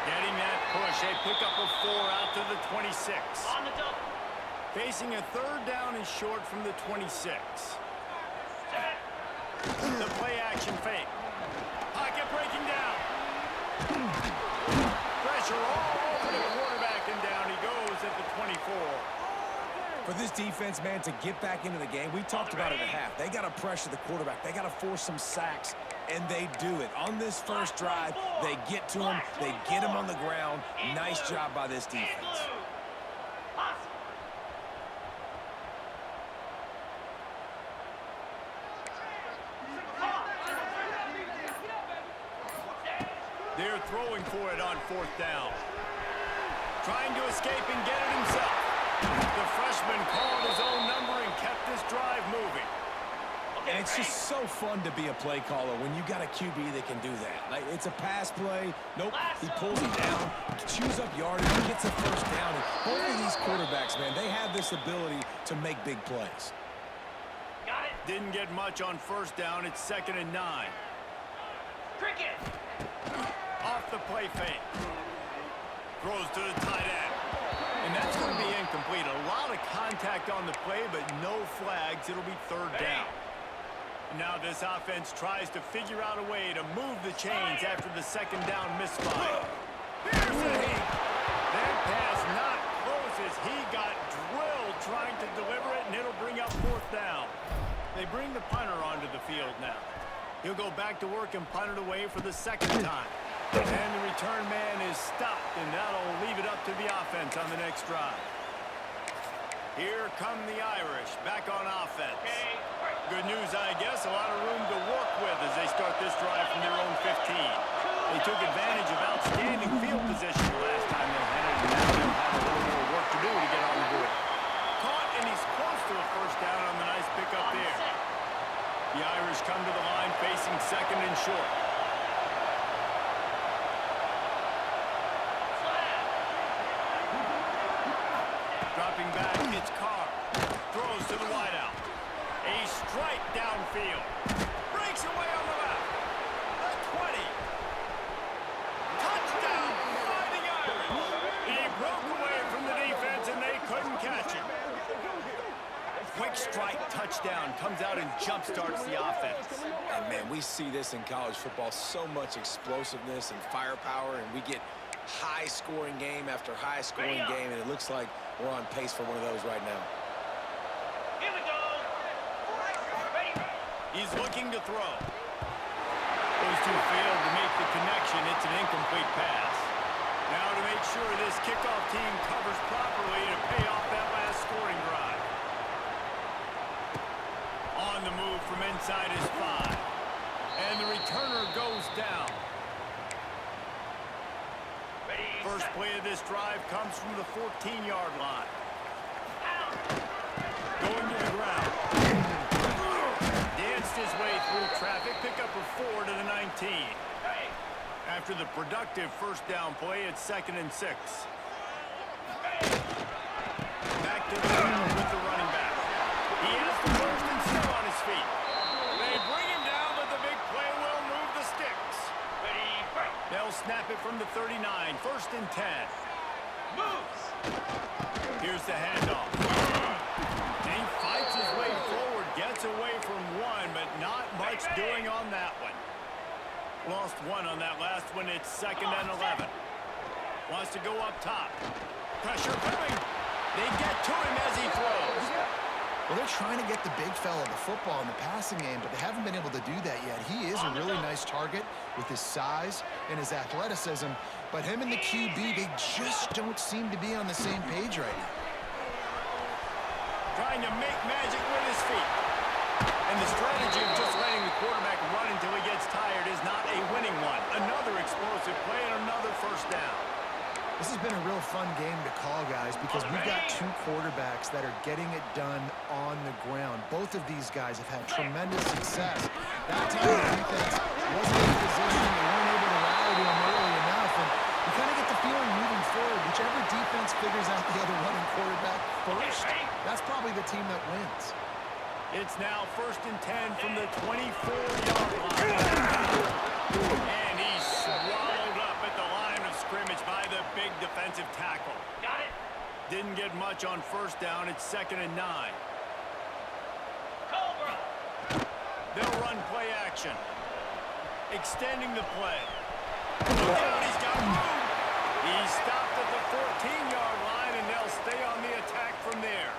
Getting that push. They pick up a 4 out to the 26. On the double. Facing a 3rd down and short from the 26. Set. The play action fake. Pocket breaking down. Pressure all over the quarterback, and down he goes at the 24. For this defense, man, to get back into the game, we talked about it at half. They got to pressure the quarterback. They got to force some sacks, and they do it. On this first drive, they get to him. They get him on the ground. Nice job by this defense. They're throwing for it on 4th down. Trying to escape and get it himself. The freshman called his own number and kept this drive moving. And it's just so fun to be a play caller when you got a QB that can do that. Like, it's a pass play. Nope, he pulls it down, chews up yardage, gets a first down. And both of these quarterbacks, man, they have this ability to make big plays. Got it. Didn't get much on first down. It's 2nd and 9. Cricket. Off the play fake. Throws to the tight end. And that's going to be incomplete. A lot of contact on the play, but no flags. It'll be 3rd down. Now this offense tries to figure out a way to move the chains after the second down misfire. Here's a heat. That pass not close as he got drilled trying to deliver it, and it'll bring up fourth down. They bring the punter onto the field now. He'll go back to work and punt it away for the second time. And the return man is stopped, and that'll leave it up to the offense on the next drive. Here come the Irish, back on offense. Good news, I guess, a lot of room to work with as they start this drive from their own 15. They took advantage of outstanding field position the last time they had it, and now they'll have a little more work to do to get on the board. Caught, and he's close to a first down on the nice pickup there. The Irish come to the line facing second and short. Dropping back, it's Carr. Throws to the wideout. A strike downfield. Breaks away on the left. The 20. Touchdown, Fighting Irish. He broke away from the defense, and they couldn't catch him. Quick strike touchdown comes out and jump-starts the offense. And, man, we see this in college football, so much explosiveness and firepower, and we get high-scoring game after high-scoring game, and it looks like we're on pace for one of those right now. Here we go. Ready. He's looking to throw. Those two failed to make the connection. It's an incomplete pass. Now to make sure this kickoff team covers properly to pay off that last scoring drive. On the move from inside his 5. And the returner goes down. First play of this drive comes from the 14-yard line. Going to the ground. Danced his way through traffic. Pick up a 4 to the 19. After the productive first down play, it's 2nd and 6. Back to the ground with the running back. He has the first and still on his feet. They bring him down, but the big play will move the sticks. They'll snap it from the 39, 1st and 10. Moves. Here's the handoff. And he fights his way forward, gets away from one, but not much doing on that one. Lost one on that last one. It's 2nd and 11. Wants to go up top. Pressure coming. They get to him as he throws. Well, they're trying to get the big fella the football in the passing game, but they haven't been able to do that yet. He is a really nice target with his size and his athleticism, but him and the QB, they just don't seem to be on the same page right now. Trying to make magic with his feet. And the strategy of just letting the quarterback run until he gets tired is not a winning one. Another explosive play and another first down. This has been a real fun game to call, guys, because we've got two quarterbacks that are getting it done on the ground. Both of these guys have had tremendous success. That time the defense wasn't in position. They weren't able to rally to him early enough. And you kind of get the feeling moving forward, whichever defense figures out the other running quarterback first, that's probably the team that wins. It's now 1st and 10 from the 24-yard line. And he's swallowed up at the line of scrimmage by the big defensive tackle. Got it. Didn't get much on first down. It's 2nd and 9. Cobra. They'll run play action. Extending the play. Look out, he's got room. He's stopped at the 14-yard line, and they'll stay on the attack from there.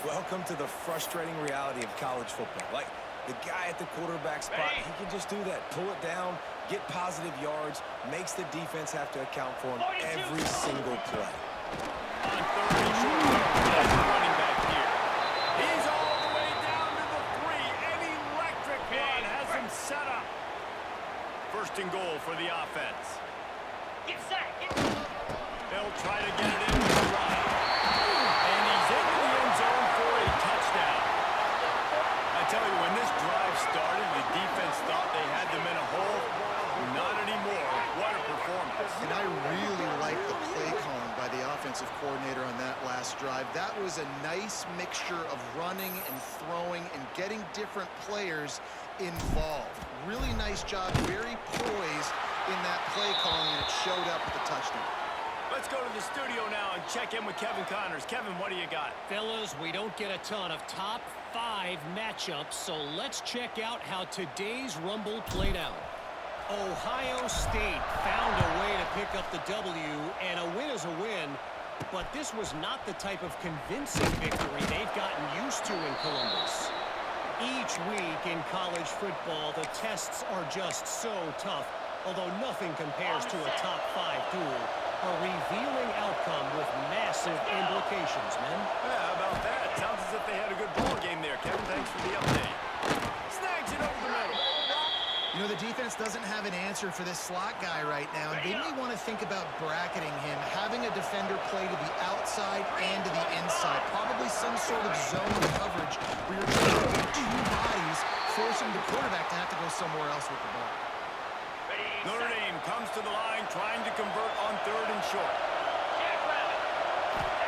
Welcome to the frustrating reality of college football. Like, the guy at the quarterback spot, he can just do that. Pull it down, get positive yards, makes the defense have to account for him every single play. On 3rd and short, there's the running back here. He's all the way down to the 3. An electric run has him set up. 1st and goal for the offense. Get set. They'll try to get it in with the run. And he's into the end zone for a touchdown. I tell you, when this drive started, the defense thought they had them in a hole. Not anymore. What a performance. And I really like the play calling by the offensive coordinator on that last drive. That was a nice mixture of running and throwing and getting different players involved. Really nice job, very poised in that play calling, and it showed up with the touchdown. Let's go to the studio now and check in with Kevin Connors. Kevin, what do you got? Fellas, we don't get a ton of top 5 matchups, so let's check out how today's Rumble played out. Ohio State found a way to pick up the W, and a win is a win, but this was not the type of convincing victory they've gotten used to in Columbus. Each week in college football, the tests are just so tough, although nothing compares to a top 5 duel. A revealing outcome with massive implications, men. Yeah, how about that? Sounds as if they had a good ball game there. Kevin, thanks for the update. Snags it over the middle. You know, the defense doesn't have an answer for this slot guy right now, and they may want to think about bracketing him, having a defender play to the outside and to the inside. Probably some sort of zone coverage where you're trying to get 2 bodies, forcing the quarterback to have to go somewhere else with the ball. Notre Dame comes to the line, trying to convert on 3rd and short.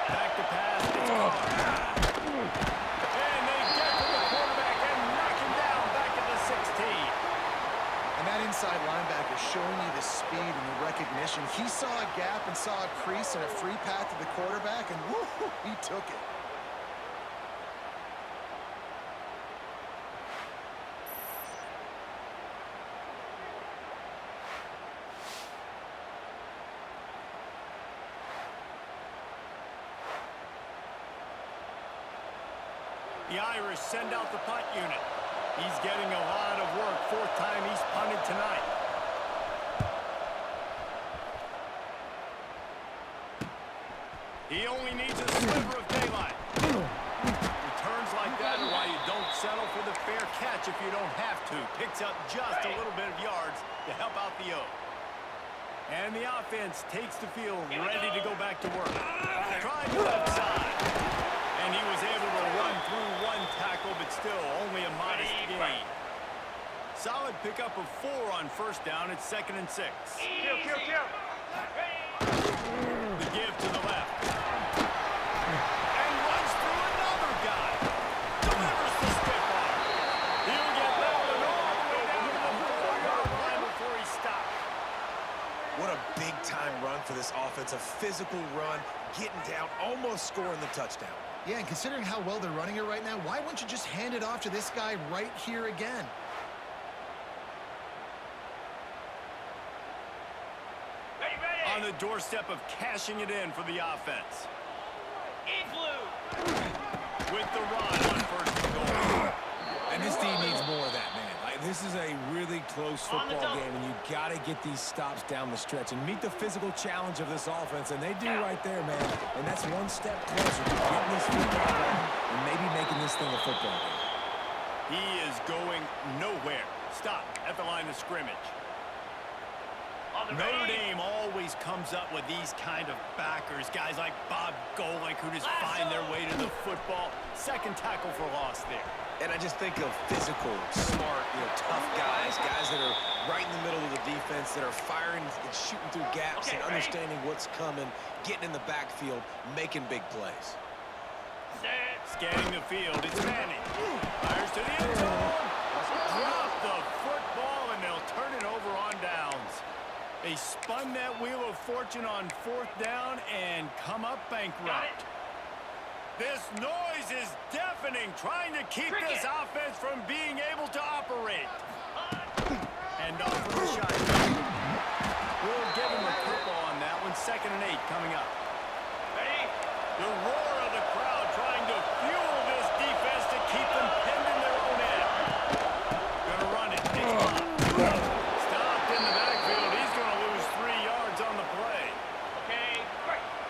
Back to pass. And they get to the quarterback and knock him down back at the 16. And that inside linebacker showing you the speed and the recognition. He saw a gap and saw a crease and a free path to the quarterback, and woo, he took it. The Irish send out the punt unit. He's getting a lot of work. 4th time he's punted tonight. He only needs a sliver of daylight. Returns like that are why you don't settle for the fair catch if you don't have to. Picks up just a little bit of yards to help out the O. And the offense takes the field, ready to go back to work. Trying to left side. And he was able to run through 1 tackle, but still only a modest gain. Solid pickup of 4 on 1st down. It's 2nd and 6. The give to the left. And runs through another guy. Delivers the stiff arm. He'll get that one all the way down to the 4-yard line before he stopped. What a big-time run for this offense. A physical run, getting down, almost scoring the touchdown. Yeah, and considering how well they're running it right now, why wouldn't you just hand it off to this guy right here again? On the doorstep of cashing it in for the offense. With the run on 1st and goal. And this team needs more of that, man. This is a really close football game, and you got to get these stops down the stretch and meet the physical challenge of this offense, and they do right there, man. And that's 1 step closer to getting this football game and maybe making this thing a football game. He is going nowhere. Stop at the line of scrimmage. Notre Dame always comes up with these kind of backers, guys like Bob Golick who just find their way to the football. 2nd tackle for loss there. And I just think of physical, smart, tough guys that are right in the middle of the defense, that are firing and shooting through gaps and understanding what's coming, getting in the backfield, making big plays. Scanning the field, it's Manning. Fires to the end zone. Drop the football, and they'll turn it over on downs. They spun that wheel of fortune on 4th down and come up bankrupt. This noise is deafening, trying to keep this offense from being able to operate. And off from the shotgun. We'll give him a couple on that one. 2nd and 8 coming up. The roar of the crowd trying to fuel this defense to keep them pinned in their own end. Gonna run it. Stopped in the backfield. He's gonna lose 3 yards on the play.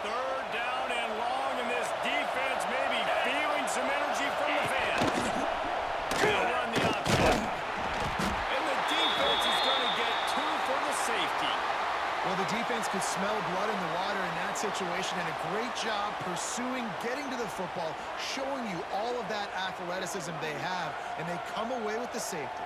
3rd down and long, and this defense may be feeling some energy from the fans. They'll run the option. And the defense is gonna get 2 for the safety. Well, the defense could smell blood in the water in that situation, and a great job pursuing, getting to the football, showing you all of that athleticism they have, and they come away with the safety.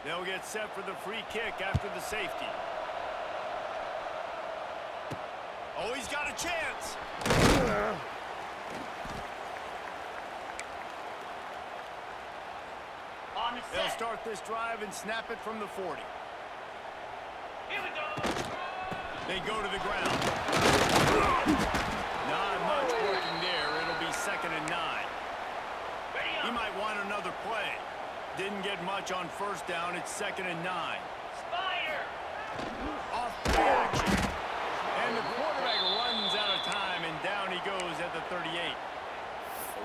They'll get set for the free kick after the safety. Oh, he's got a chance. On the They'll set. start this drive and snap it from the 40. Here we go. They go to the ground. Not much working there. It'll be 2nd and 9. Ready He up. might want another play. Didn't get much on 1st down. It's 2nd and 9. Spider. Off play action. And the quarterback runs out of time, and down he goes at the 38.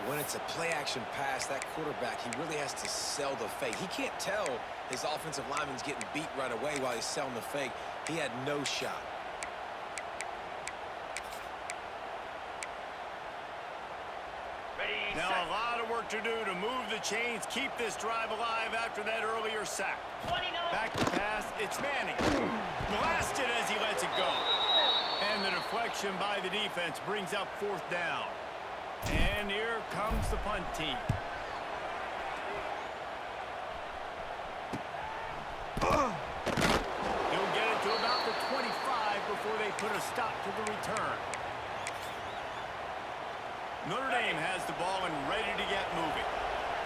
When it's a play-action pass, that quarterback, he really has to sell the fake. He can't tell his offensive lineman's getting beat right away while he's selling the fake. He had no shot. Ready, Now set. a lot of work to do to move the chains, keep this drive alive after that earlier sack. 29. Back to pass, it's Manning. Blasted as he lets it go. And the deflection by the defense brings up 4th down. And here comes the punt team. He'll get it to about the 25 before they put a stop to the return. Notre Dame has the ball and ready to get moving.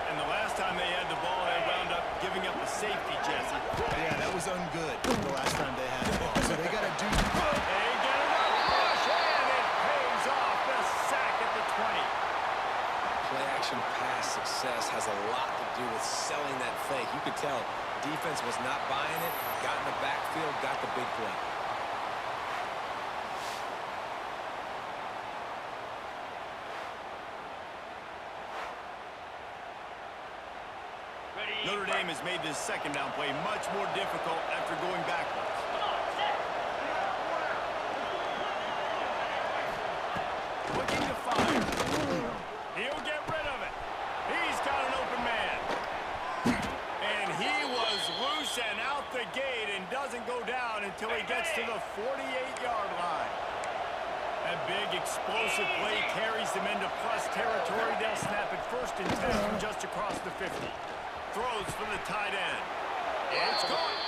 And the last time they had the ball, they wound up giving up a safety, Jesse. Yeah, that was ungood the last time they had the ball. So they got to do... They get it up, push, and it pays off. The sack at the 20. Play-action pass success has a lot to do with selling that fake. You could tell defense was not buying it, got in the backfield, got the big play. Ready. Notre Dame has made this 2nd down play much more difficult after going backwards. Come on, set. Looking to fire. He'll get rid of it. He's got an open man. And he was loose and out the gate and doesn't go down until he gets to the 48-yard line. That big explosive play carries them into plus territory. They'll snap it 1st and 10 from just across the 50. Throws for the tight end. It's caught.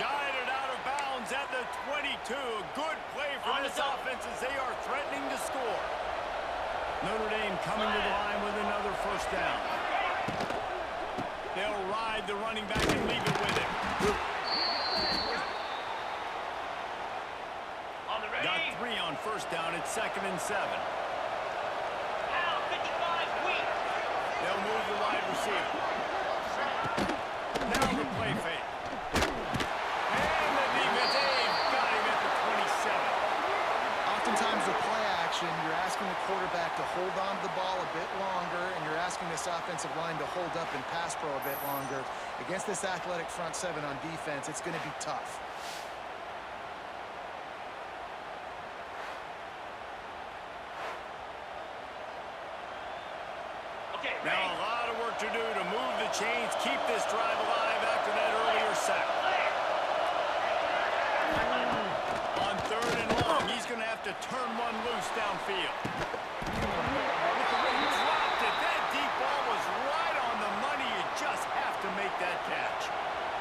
Guided out of bounds at the 22. Good play for this offense as they are threatening to score. Notre Dame coming to the line with another 1st down. They'll ride the running back and leave it with him. On the ready. Got 3 on 1st down. It's 2nd and 7. Now 55. Weak. They'll move the wide receiver. Now the play fake. And the defense got him at the 27. Oftentimes with play action, you're asking the quarterback to hold on to the ball a bit longer, and you're asking this offensive line to hold up in pass pro a bit longer. Against this athletic front 7 on defense, it's going to be tough. Okay, Now ready. a lot of work to do to move the chains, keep this drive alive after that earlier sack. On 3rd and long, he's going to have to turn one loose downfield. Look the way he dropped it. That deep ball was right on the money. You just have to make that catch.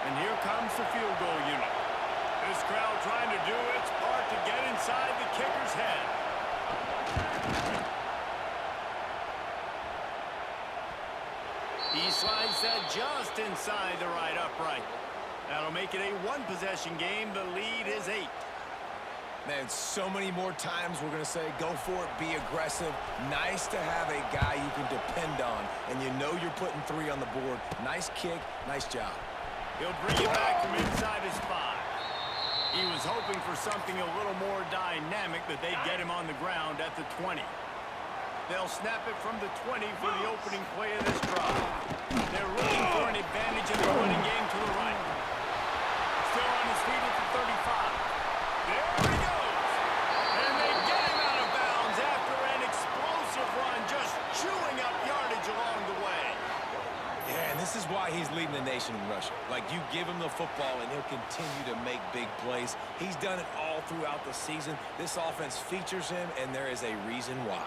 And here comes the field goal unit. This crowd trying to do its part to get inside the kicker's head. He slides that just inside the right upright. That'll make it a 1-possession game. The lead is 8. Man, so many more times we're going to say, go for it, be aggressive. Nice to have a guy you can depend on, and you know you're putting 3 on the board. Nice kick, nice job. He'll bring it back from inside his 5. He was hoping for something a little more dynamic, but they get him on the ground at the 20. They'll snap it from the 20 for the opening play of this drive. They're looking for an advantage in the running game to the right. Still on his feet at the 35. There he goes! And they get him out of bounds after an explosive run, just chewing up yardage along the way. Yeah, and this is why he's leading the nation in rushing. Like, you give him the football, and he'll continue to make big plays. He's done it all throughout the season. This offense features him, and there is a reason why.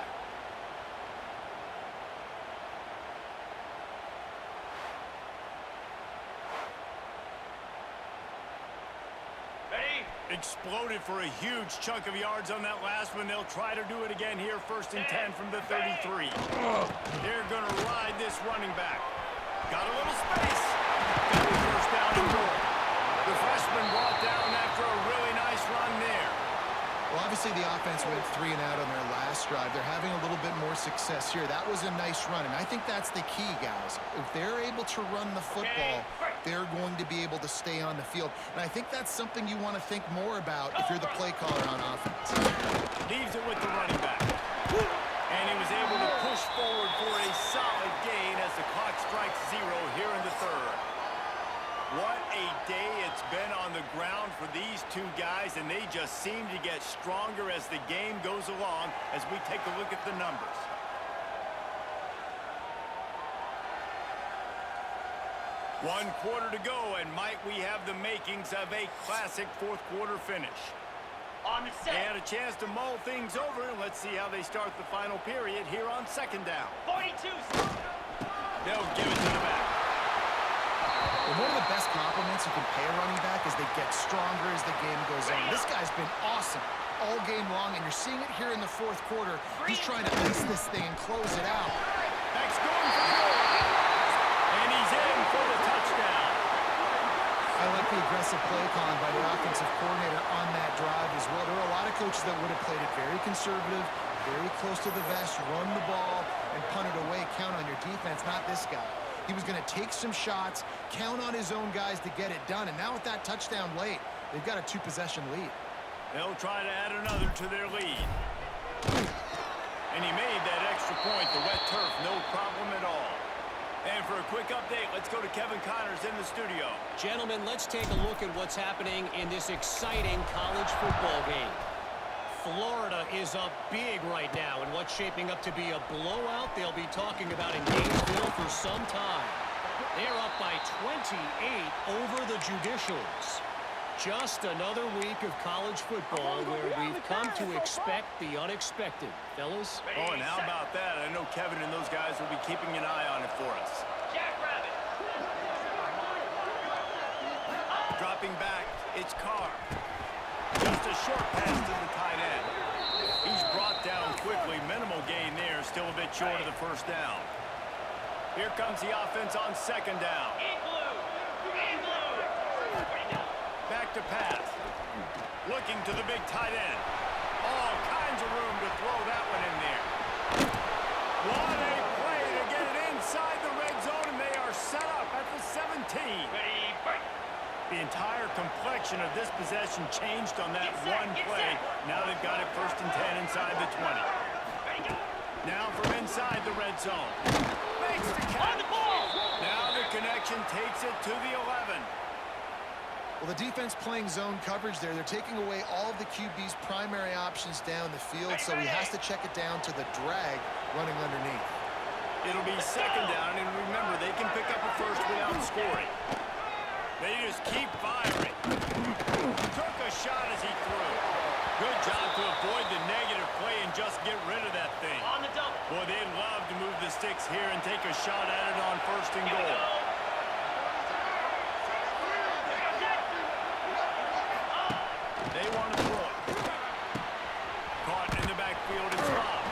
Ready. Exploded for a huge chunk of yards on that last one. They'll try to do it again here, 1st and 10 from the 33. They're going to ride this running back. Got a little space. Got the first down and goal. The freshman brought down after a really nice run there. Well, obviously the offense went 3 and out on their last drive. They're having a little bit more success here. That was a nice run, and I think that's the key, guys. If they're able to run the football, they're going to be able to stay on the field. And I think that's something you want to think more about if you're the play caller on offense. Leaves it with the running back. And he was able to push forward for a solid gain as the clock strikes 0 here in the 3rd. What a day it's been on the ground for these two guys, and they just seem to get stronger as the game goes along as we take a look at the numbers. One quarter to go, and might we have the makings of a classic 4th quarter finish. On the They set. had a chance to mull things over, and let's see how they start the final period here on 2nd down. 42. They'll give it to the back. And one of the best compliments you can pay a running back is they get stronger as the game goes on. This guy's been awesome all game long, and you're seeing it here in the 4th quarter. He's trying to ice this thing and close it out. Back's going for goal. And he's in for the touchdown. I like the aggressive play calling by the offensive coordinator on that drive as well. There were a lot of coaches that would have played it very conservative, very close to the vest, run the ball, and punt it away. Count on your defense, not this guy. He was going to take some shots, count on his own guys to get it done. And now with that touchdown late, they've got a 2-possession lead. They'll try to add another to their lead. And he made that extra point, the wet turf, no problem at all. And for a quick update, let's go to Kevin Connors in the studio. Gentlemen, let's take a look at what's happening in this exciting college football game. Florida is up big right now, and what's shaping up to be a blowout they'll be talking about in Gainesville for some time. They're up by 28 over the Judicials. Just another week of college football where we've come to expect the unexpected. Fellas? Oh, and how about that? I know Kevin and those guys will be keeping an eye on it for us. Jackrabbit. Dropping back, it's Carr. Just a short pass to the tight end. He's brought down quickly. Minimal gain there. Still a bit short of the 1st down. Here comes the offense on 2nd down. In blue. In blue. Back to pass. Looking to the big tight end. All kinds of room to throw that one in there. What a play to get it inside the red zone, and they are set up at the 17. Ready, break. The entire complexion of this possession changed on that one play. Now they've got it 1st and 10 inside the 20. Ready, go. Now from inside the red zone. Makes the On catch. the ball. Now the connection takes it to the 11. Well, the defense playing zone coverage there. They're taking away all of the QB's primary options down the field, so he has to check it down to the drag running underneath. It'll be 2nd down, and remember, they can pick up a 1st without scoring. They just keep firing. Took a shot as he threw. Good job to avoid the negative play and just get rid of that thing. On the double. Boy, they'd love to move the sticks here and take a shot at it on 1st and Here we goal. go. They want to throw it. Caught in the backfield and stopped.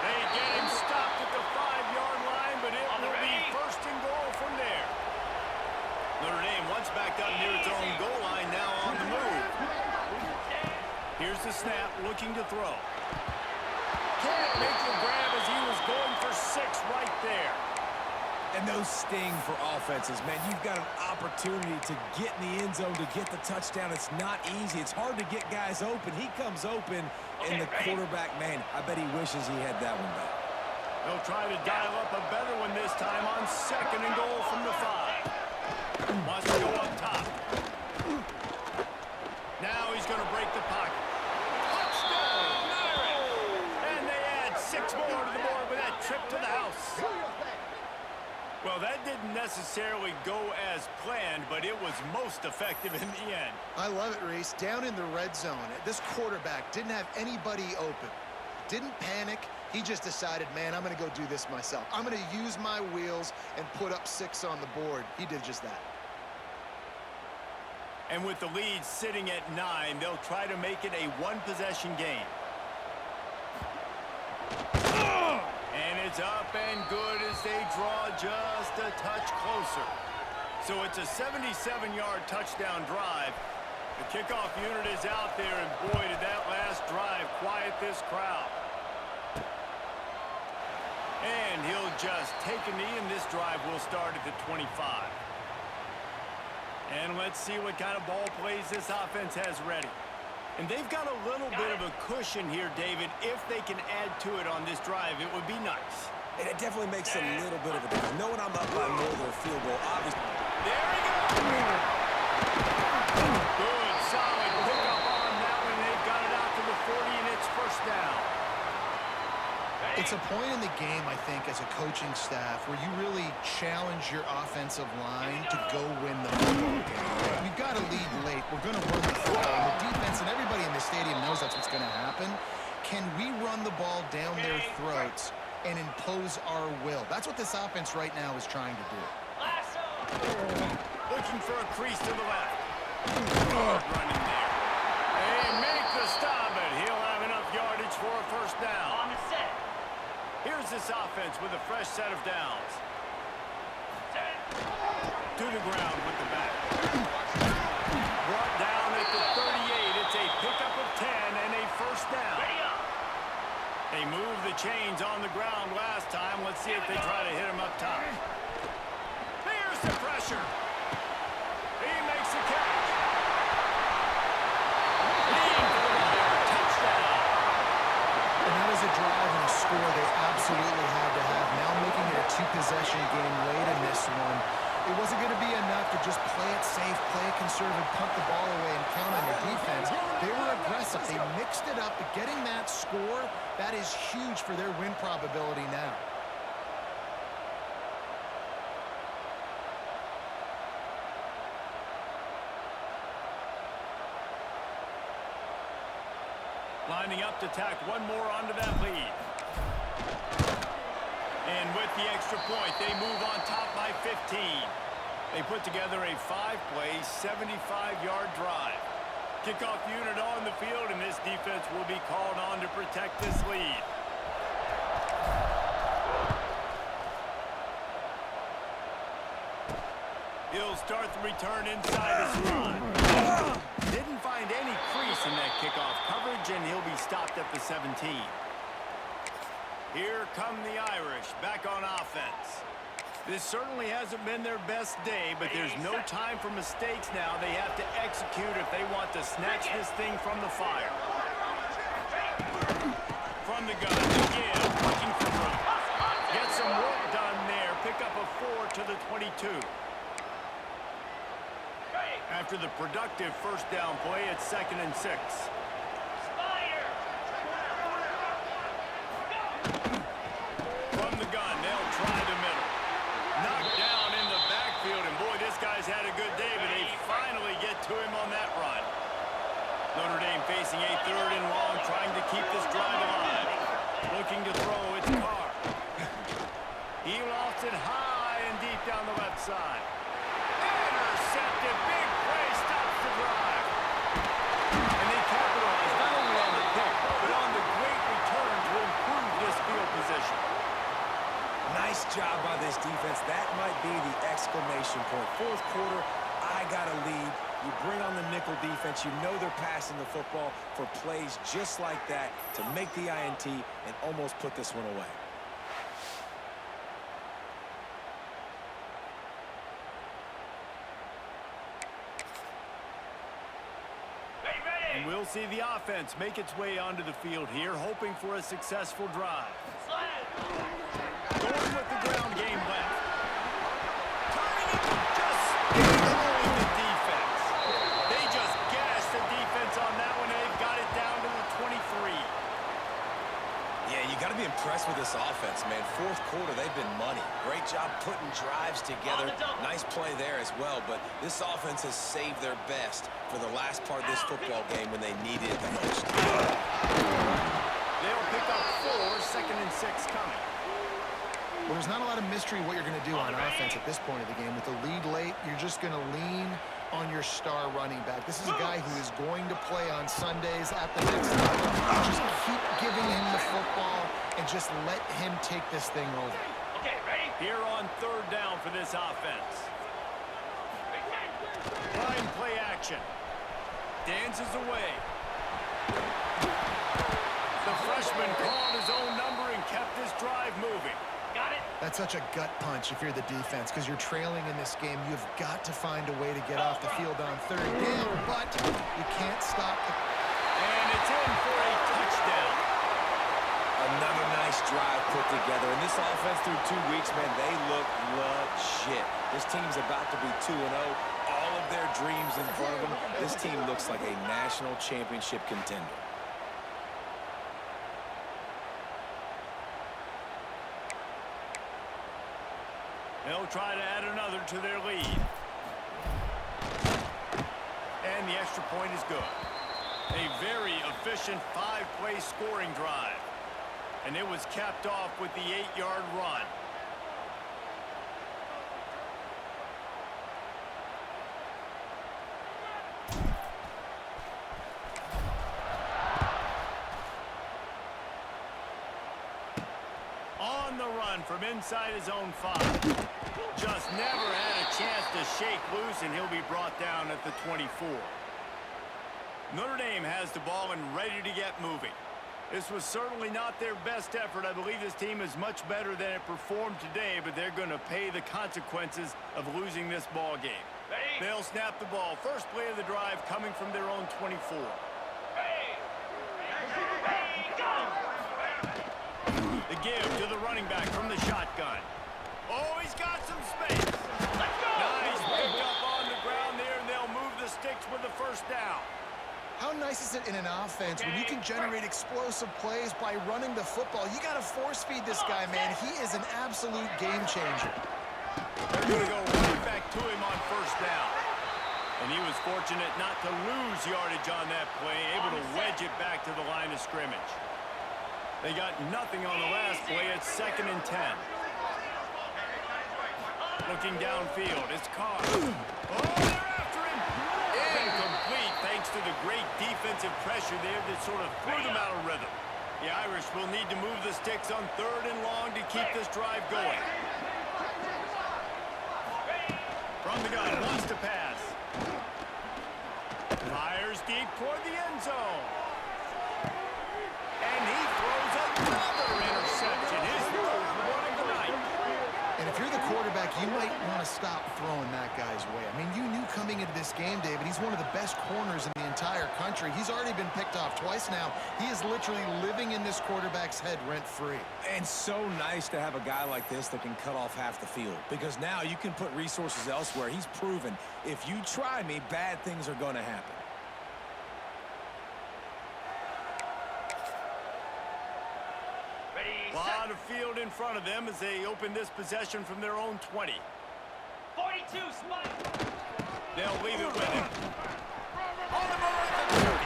They get him stopped at the 5-yard line, but it will be 1st and goal from there. Notre Dame once backed up near its own goal line, now on the move. Here's the snap, looking to throw. Can't make the grab as he was going for 6 right there. And those sting for offenses, man. You've got an opportunity to get in the end zone, to get the touchdown. It's not easy. It's hard to get guys open. He comes open, and the quarterback, man, I bet he wishes he had that one back. They'll try to dial up a better one this time on 2nd and goal from the 5. Wants to go up top. Now he's going to break the pocket. Touchdown, Myron! And they add 6 more to the board with that trip to the house. Well, that didn't necessarily go as planned, but it was most effective in the end. I love it, Reese. Down in the red zone, this quarterback didn't have anybody open. Didn't panic. He just decided, man, I'm going to go do this myself. I'm going to use my wheels and put up 6 on the board. He did just that. And with the lead sitting at 9, they'll try to make it a one-possession game. And it's up and good as they draw just a touch closer. So it's a 77-yard touchdown drive. The kickoff unit is out there, and boy, did that last drive quiet this crowd. And he'll just take a knee, and this drive will start at the 25. And let's see what kind of ball plays this offense has ready. And they've got a little bit of a cushion here, David. If they can add to it on this drive, it would be nice. And it definitely makes a little bit of a difference. Knowing I'm up by more than a field goal, obviously. There he goes! Good, solid pickup on that one. They've got it out to the 40, and it's first down. It's a point in the game, I think, as a coaching staff where you really challenge your offensive line to go win the football game. We've got to lead late. We're going to run the football. The defense and everybody in the stadium knows that's what's going to happen. Can we run the ball down their throats and impose our will? That's what this offense right now is trying to do. Looking for a crease to the left. Running there. They make the stop, but he'll have enough yardage for a first down. On the set. Here's this offense with a fresh set of downs. To the ground with the back. Brought down at the 38. It's a pickup of 10 and a first down. They moved the chains on the ground last time. Let's see if they try to hit him up top. Here's the pressure. He makes the catch. Leading for the Lions. Touchdown. And that was a drive and a score they absolutely had to have. Now making it a two-possession game late in this one. It wasn't going to be enough to just play it safe, play it conservative, punt the ball away, and count on your defense. They were aggressive. They mixed it up. But getting that score, that is huge for their win probability now. Lining up to tack one more onto that lead. And with the extra point, they move on top by 15. They put together a 5-play, 75-yard drive. Kickoff unit on the field, and this defense will be called on to protect this lead. He'll start the return inside his line. Didn't find any crease in that kickoff coverage, and he'll be stopped at the 17. Here come the Irish back on offense. This certainly hasn't been their best day, but there's no time for mistakes now. They have to execute if they want to snatch this thing from the fire. From the gun, again, looking for room. Get some work done there. Pick up a 4 to the 22. After the productive first down play, it's 2nd and 6. From the gun, they'll try the middle. Knocked down in the backfield, and boy, this guy's had a good day, but they finally get to him on that run. Notre Dame facing a 3rd and long, trying to keep this drive alive. Looking to throw, it's Carr. He lofts it high and deep down the left side. Intercepted, big play, stops the drive. And they capitalize not only on the pick, but on the great return to improve this field position. Nice job by this defense. That might be the exclamation point. 4th quarter, I got a lead. You bring on the nickel defense. You know they're passing the football for plays just like that to make the INT and almost put this one away. And we'll see the offense make its way onto the field here, hoping for a successful drive. Going with the ground game left. Turning it, just steamrolling the defense. They just gashed the defense on that one, and they've got it down to the 23. Yeah, you got to be impressed with this offense, man. 4th quarter, they've been money. Great job putting drives together. Nice play there as well, but this offense has saved their best for the last part of this football game when they needed it the most. They'll pick up 4, 2nd and 6 coming. Well, there's not a lot of mystery what you're going to do on offense at this point of the game. With the lead late, you're just going to lean on your star running back. This is a guy who is going to play on Sundays at the next level. Just keep giving him the football and just let him take this thing over. Okay, ready? Here on third down for this offense. Line play action. Dances away. The freshman called his own number and kept this drive moving. Got it. That's such a gut punch if you're the defense, because you're trailing in this game. You've got to find a way to get off the field on third down, but you can't stop the... And it's in for a touchdown. Another nice drive put together. And this offense through 2 weeks, man, they look legit. This team's about to be 2-0. All of their dreams in front of them. This team looks like a national championship contender. They'll try to add another to their lead. And the extra point is good. A very efficient 5-play scoring drive. And it was capped off with the 8-yard run. On the run from inside his own 5. Just never had a chance to shake loose, and he'll be brought down at the 24. Notre Dame has the ball and ready to get moving. This was certainly not their best effort. I believe this team is much better than it performed today, but they're going to pay the consequences of losing this ball game. Ready? They'll snap the ball. First play of the drive coming from their own 24. Ready? Ready, go! The give to the running back from the shotgun. Oh, he's got some space. Let's go! Nice pick up on the ground there, and they'll move the sticks with the first down. How nice is it in an offense when you can generate explosive plays by running the football? You got to force-feed this guy, man. He is an absolute game changer. They're going to go right back to him on first down. And he was fortunate not to lose yardage on that play, able to wedge it back to the line of scrimmage. They got nothing on the last play. It's 2nd and 10. Looking downfield, it's Carr. Oh, they're after him! Incomplete, thanks to the great defensive pressure there that sort of threw them out of rhythm. The Irish will need to move the sticks on 3rd and long to keep this drive going. From the gun, wants to pass. Fires deep toward the end zone. And he throws another interception. His 3rd one of the night. And if you're the quarterback, you might want to stop throwing that guy's way. I mean, you knew coming into this game, David, he's one of the best corners in the entire country. He's already been picked off twice now. He is literally living in this quarterback's head rent-free. And so nice to have a guy like this that can cut off half the field, because now you can put resources elsewhere. He's proven if you try me, bad things are going to happen. A lot of field in front of them as they open this possession from their own 20. 42, spike. They'll leave it with him. On the move at the 30.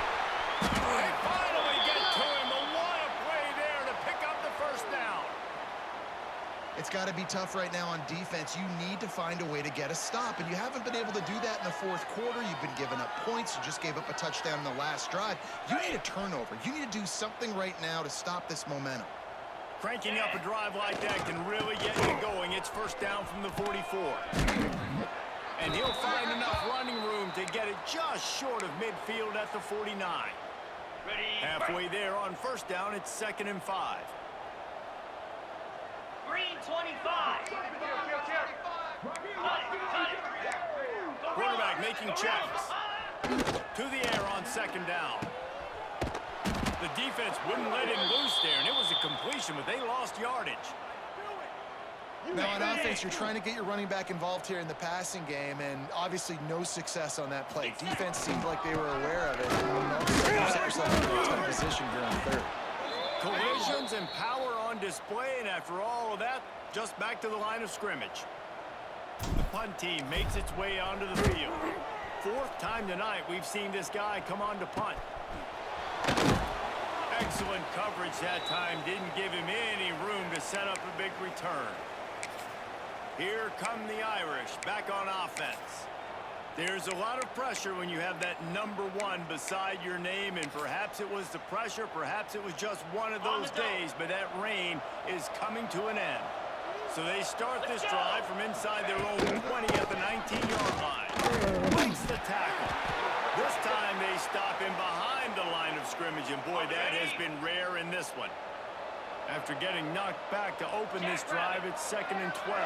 They finally get to him. What a play there to pick up the first down. It's got to be tough right now on defense. You need to find a way to get a stop, and you haven't been able to do that in the 4th quarter. You've been giving up points. You just gave up a touchdown in the last drive. You need a turnover. You need to do something right now to stop this momentum. Cranking up a drive like that can really get you going. It's first down from the 44. And he'll find enough running room to get it just short of midfield at the 49. Ready? Halfway there on first down, it's 2nd and 5. Green 25. Cut it. Quarterback making checks. To the air on 2nd down. The defense wouldn't let him loose there, and it was a completion, but they lost yardage. Now, on offense, you're trying to get your running back involved here in the passing game, and obviously no success on that play. Defense seemed like they were aware of it. And you set yourself in a tough position here on 3rd. Collisions and power on display, and after all of that, just back to the line of scrimmage. The punt team makes its way onto the field. 4th time tonight we've seen this guy come on to punt. Excellent coverage that time. Didn't give him any room to set up a big return. Here come the Irish back on offense. There's a lot of pressure when you have that number 1 beside your name, and perhaps it was the pressure, perhaps it was just one of those days, but that reign is coming to an end. So they start this drive from inside their own 20 at the 19-yard line. Breaks the tackle. This time they stop him behind the line of scrimmage, and boy, that has been rare in this one. After getting knocked back to open this drive, it's 2nd and 12.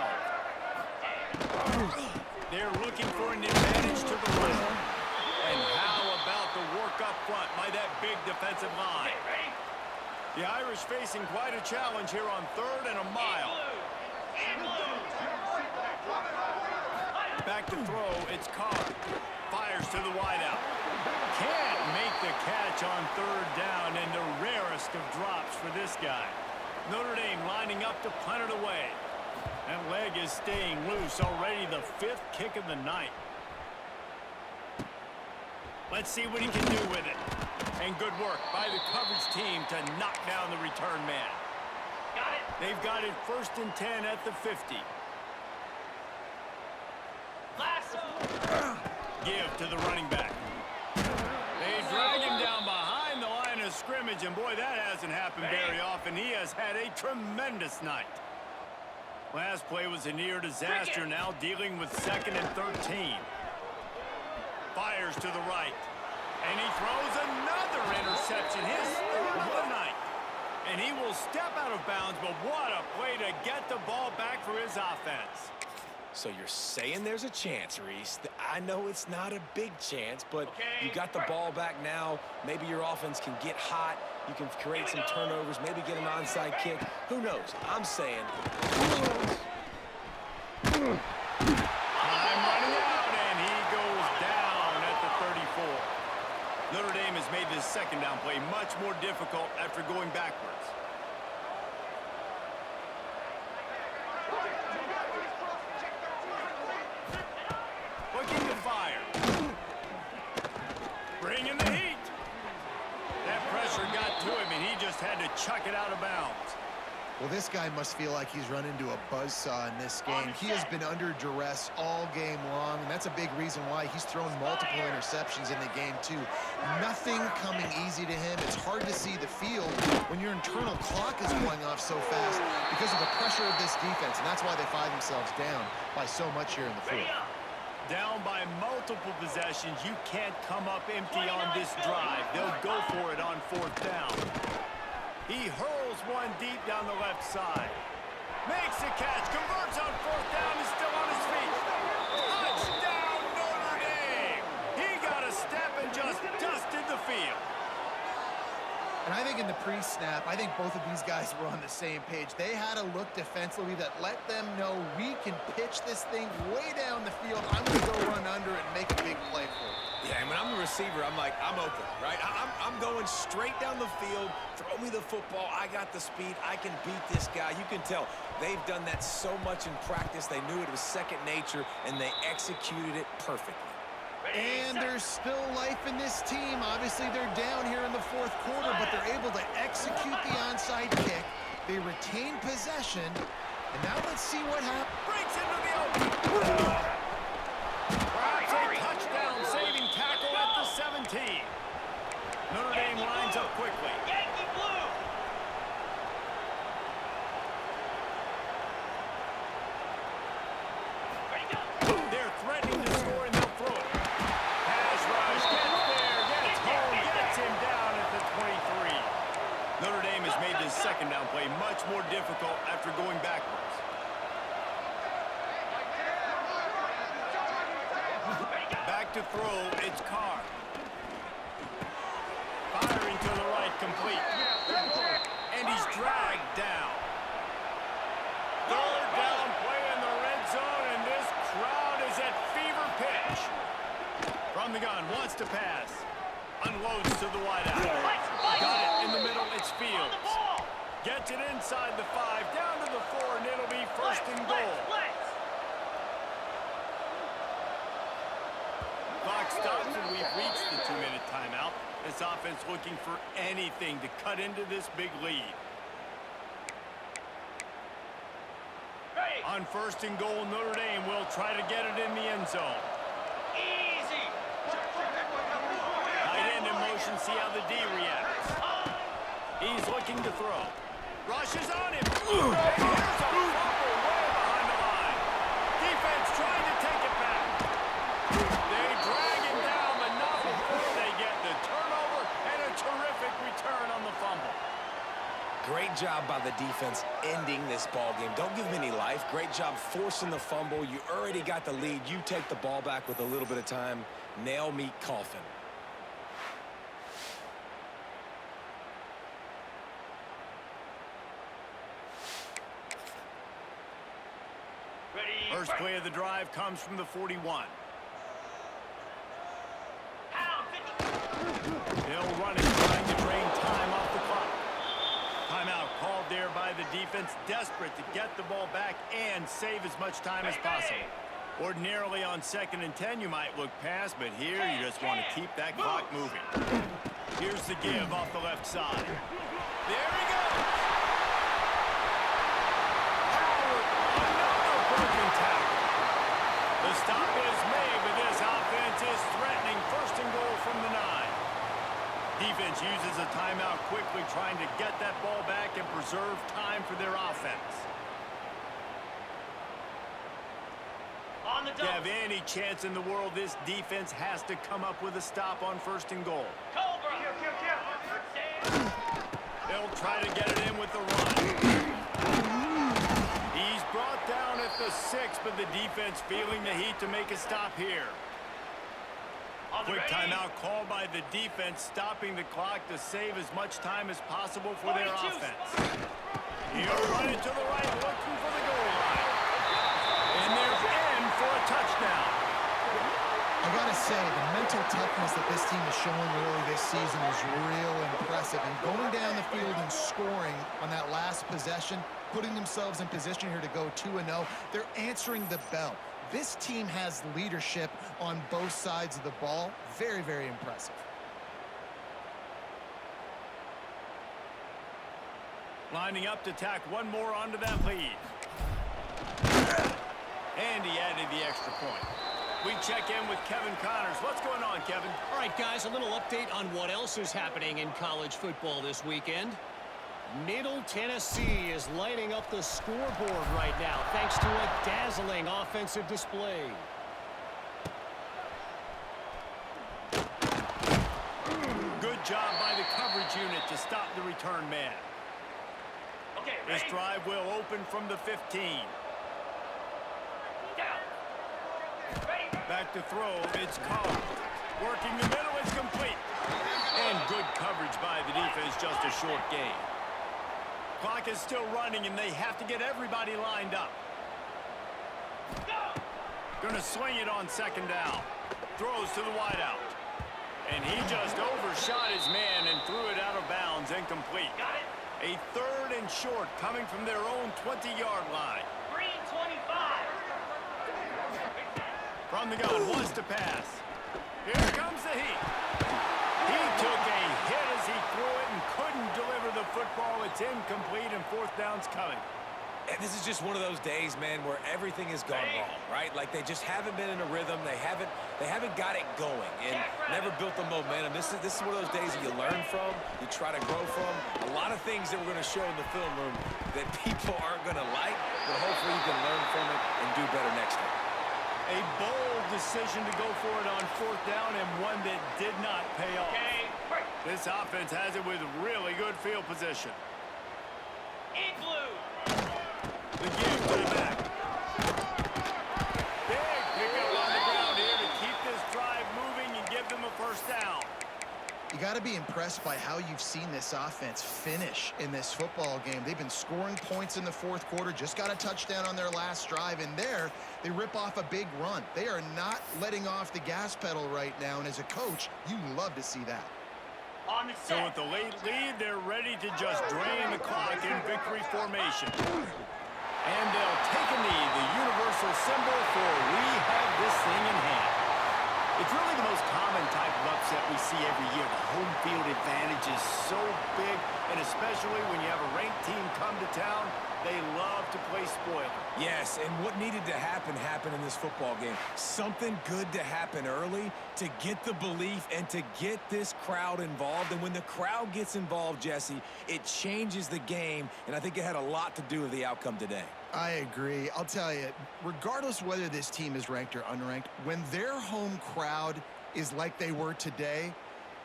They're looking for an advantage to the right. And how about the work up front by that big defensive line? The Irish facing quite a challenge here on 3rd and a mile. Back to throw, it's Carr. Fires to the wideout. Can't make the catch on 3rd down, and the rarest of drops for this guy. Notre Dame lining up to punt it away. That leg is staying loose, already the 5th kick of the night. Let's see what he can do with it. And good work by the coverage team to knock down the return man. They've got it 1st and 10 at the 50. Give to the running back. They drag him down behind the line of scrimmage, and boy, that hasn't happened very often. He has had a tremendous night. Last play was a near disaster, now dealing with 2nd and 13. Fires to the right. And he throws another interception, his 3rd of the night. And he will step out of bounds, but what a play to get the ball back for his offense. So you're saying there's a chance, Reese. I know it's not a big chance, but you got the ball back now. Maybe your offense can get hot. You can create some turnovers, maybe get an onside kick. Who knows? I'm saying Time running out, and he goes down at the 34. Notre Dame has made this 2nd down play much more difficult after going backwards. Looking to fire. Bringing the heat. That pressure got to him, and he just had to chuck it out of bounds. Well, this guy must feel like he's run into a buzzsaw in this game. He has been under duress all game long, and that's a big reason why he's thrown multiple interceptions in the game, too. Nothing coming easy to him. It's hard to see the field when your internal clock is going off so fast because of the pressure of this defense, and that's why they find themselves down by so much here in the 4th. Down by multiple possessions, you can't come up empty on this drive. They'll go for it on 4th down. He hurls one deep down the left side. Makes the catch, converts on 4th down, is still on his feet. Touchdown, Notre Dame! He got a step and just dusted the field. And I think in the pre-snap, I think both of these guys were on the same page. They had a look defensively that let them know we can pitch this thing way down the field. I'm going to go run under it and make a big play for it. yeah, and when I'm a receiver, I'm like, I'm open, right? I'm going straight down the field. Throw me the football. I got the speed. I can beat this guy. You can tell they've done that so much in practice. They knew it was second nature, and they executed it perfectly. And there's still life in this team. Obviously, they're down here in the 4th quarter, but they're able to execute the onside kick. They retain possession. And now let's see what happens. Breaks into the open. Perhaps a touchdown-saving tackle at the 17. Notre Dame lines up quickly. Yankee Blue! Ready, go! They're threatening to score, and they'll throw it. Pass rush, gets there, gets home, gets him down at the 23. Notre Dame has made this 2nd down play much more difficult after going backwards. Back to throw, it's Carr. Firing to the right, complete. And he's dragged down. 3rd down play in the red zone, and this crowd is at fever pitch. From the gun, wants to pass. Unloads to the wideout. Got it in the middle, it's Fields. Gets it inside the 5, down to the 4, and it'll be 1st and goal. Clock stops, and we've reached the 2-minute timeout. This offense looking for anything to cut into this big lead. On 1st and goal, Notre Dame will try to get it in the end zone. and see how the D reacts. He's looking to throw. Rushes on him. And here's a fumble way behind the line. Defense trying to take it back. They drag him down, but not before they get the turnover and a terrific return on the fumble. Great job by the defense ending this ball game. Don't give them any life. Great job forcing the fumble. You already got the lead. You take the ball back with a little bit of time. Nail meet coffin. First play of the drive comes from the 41. Hill running, trying to drain time off the clock. Timeout called there by the defense, desperate to get the ball back and save as much time as possible. Ordinarily on 2nd and 10, you might look past, but here you just want to keep that clock moving. Here's the give off the left side. There he goes. Another broken tackle. The stop is made, but this offense is threatening 1st and goal from the 9. Defense uses a timeout quickly, trying to get that ball back and preserve time for their offense. On the To have any chance in the world, this defense has to come up with a stop on 1st and goal. Cobra. They'll try to get it in with the run. He's brought down at the 6, but the defense feeling the heat to make a stop here. Quick timeout called by the defense, stopping the clock to save as much time as possible for their offense. He'll run it to the right, looking for the goal line. And they're in for a touchdown. I gotta say, the mental toughness that this team is showing early this season is real impressive. And going down the field and scoring on that last possession, putting themselves in position here to go 2-0, they're answering the bell. This team has leadership on both sides of the ball. Very, very impressive. Lining up to tack one more onto that lead. And he added the extra point. We check in with Kevin Connors. What's going on, Kevin? All right, guys, a little update on what else is happening in college football this weekend. Middle Tennessee is lighting up the scoreboard right now thanks to a dazzling offensive display. Good job by the coverage unit to stop the return man. Okay, This ready? drive will open from the 15. Down. Ready? Back to throw, it's called. Working the middle, it's complete. And good coverage by the defense, just a short gain. Clock is still running, and they have to get everybody lined up. Go. Gonna swing it on 2nd down. Throws to the wideout. And he just overshot his man and threw it out of bounds, incomplete. Got it. A 3rd and short coming from their own 20-yard line. Green 25. From the gun, wants to pass. Here comes the heat. He took a hit as he threw it and couldn't deliver the football. It's incomplete and 4th down's coming. And this is just one of those days, man, where everything has gone wrong, right? Like they just haven't been in a rhythm. They haven't got it going and never built the momentum. This is one of those days that you learn from, you try to grow from. A lot of things that we're going to show in the film room that people aren't going to like, but hopefully you can learn from it and do better next time. A bold decision to go for it on 4th down and one that did not pay off. Okay, break. This offense has it with really good field position. In blue. The give to the back. Big pickup on the ground here to keep this drive moving and give them a 1st down. You got to be impressed by how you've seen this offense finish in this football game. They've been scoring points in the 4th quarter, just got a touchdown on their last drive, and there they rip off a big run. They are not letting off the gas pedal right now, and as a coach, you love to see that. On the So set. with the late lead, they're ready to just drain the clock in victory formation. And they'll take a knee, the universal symbol for we have this thing in hand. It's really the most common type of upset we see every year. The home field advantage is so big, and especially when you have a ranked team come to town, They love to play spoiler. Yes, and what needed to happen happened in this football game. Something good to happen early to get the belief and to get this crowd involved. And when the crowd gets involved, Jesse, it changes the game, and I think it had a lot to do with the outcome today. I agree. I'll tell you, regardless whether this team is ranked or unranked, when their home crowd is like they were today,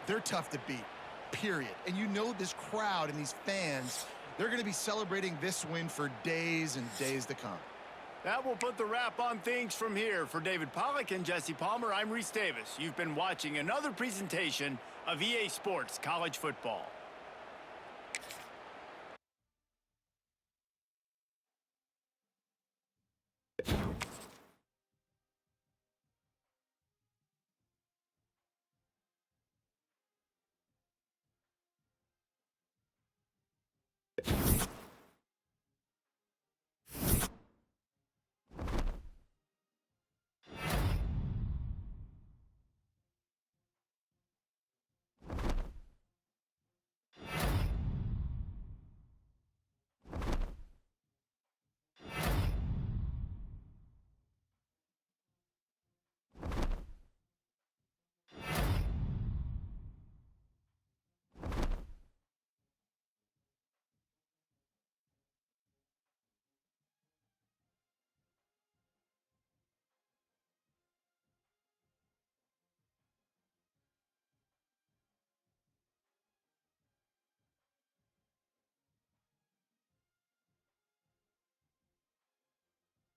they're tough to beat, period. And you know this crowd and these fans, they're going to be celebrating this win for days and days to come. That will put the wrap on things from here. For David Pollack and Jesse Palmer, I'm Reese Davis. You've been watching another presentation of EA Sports College Football.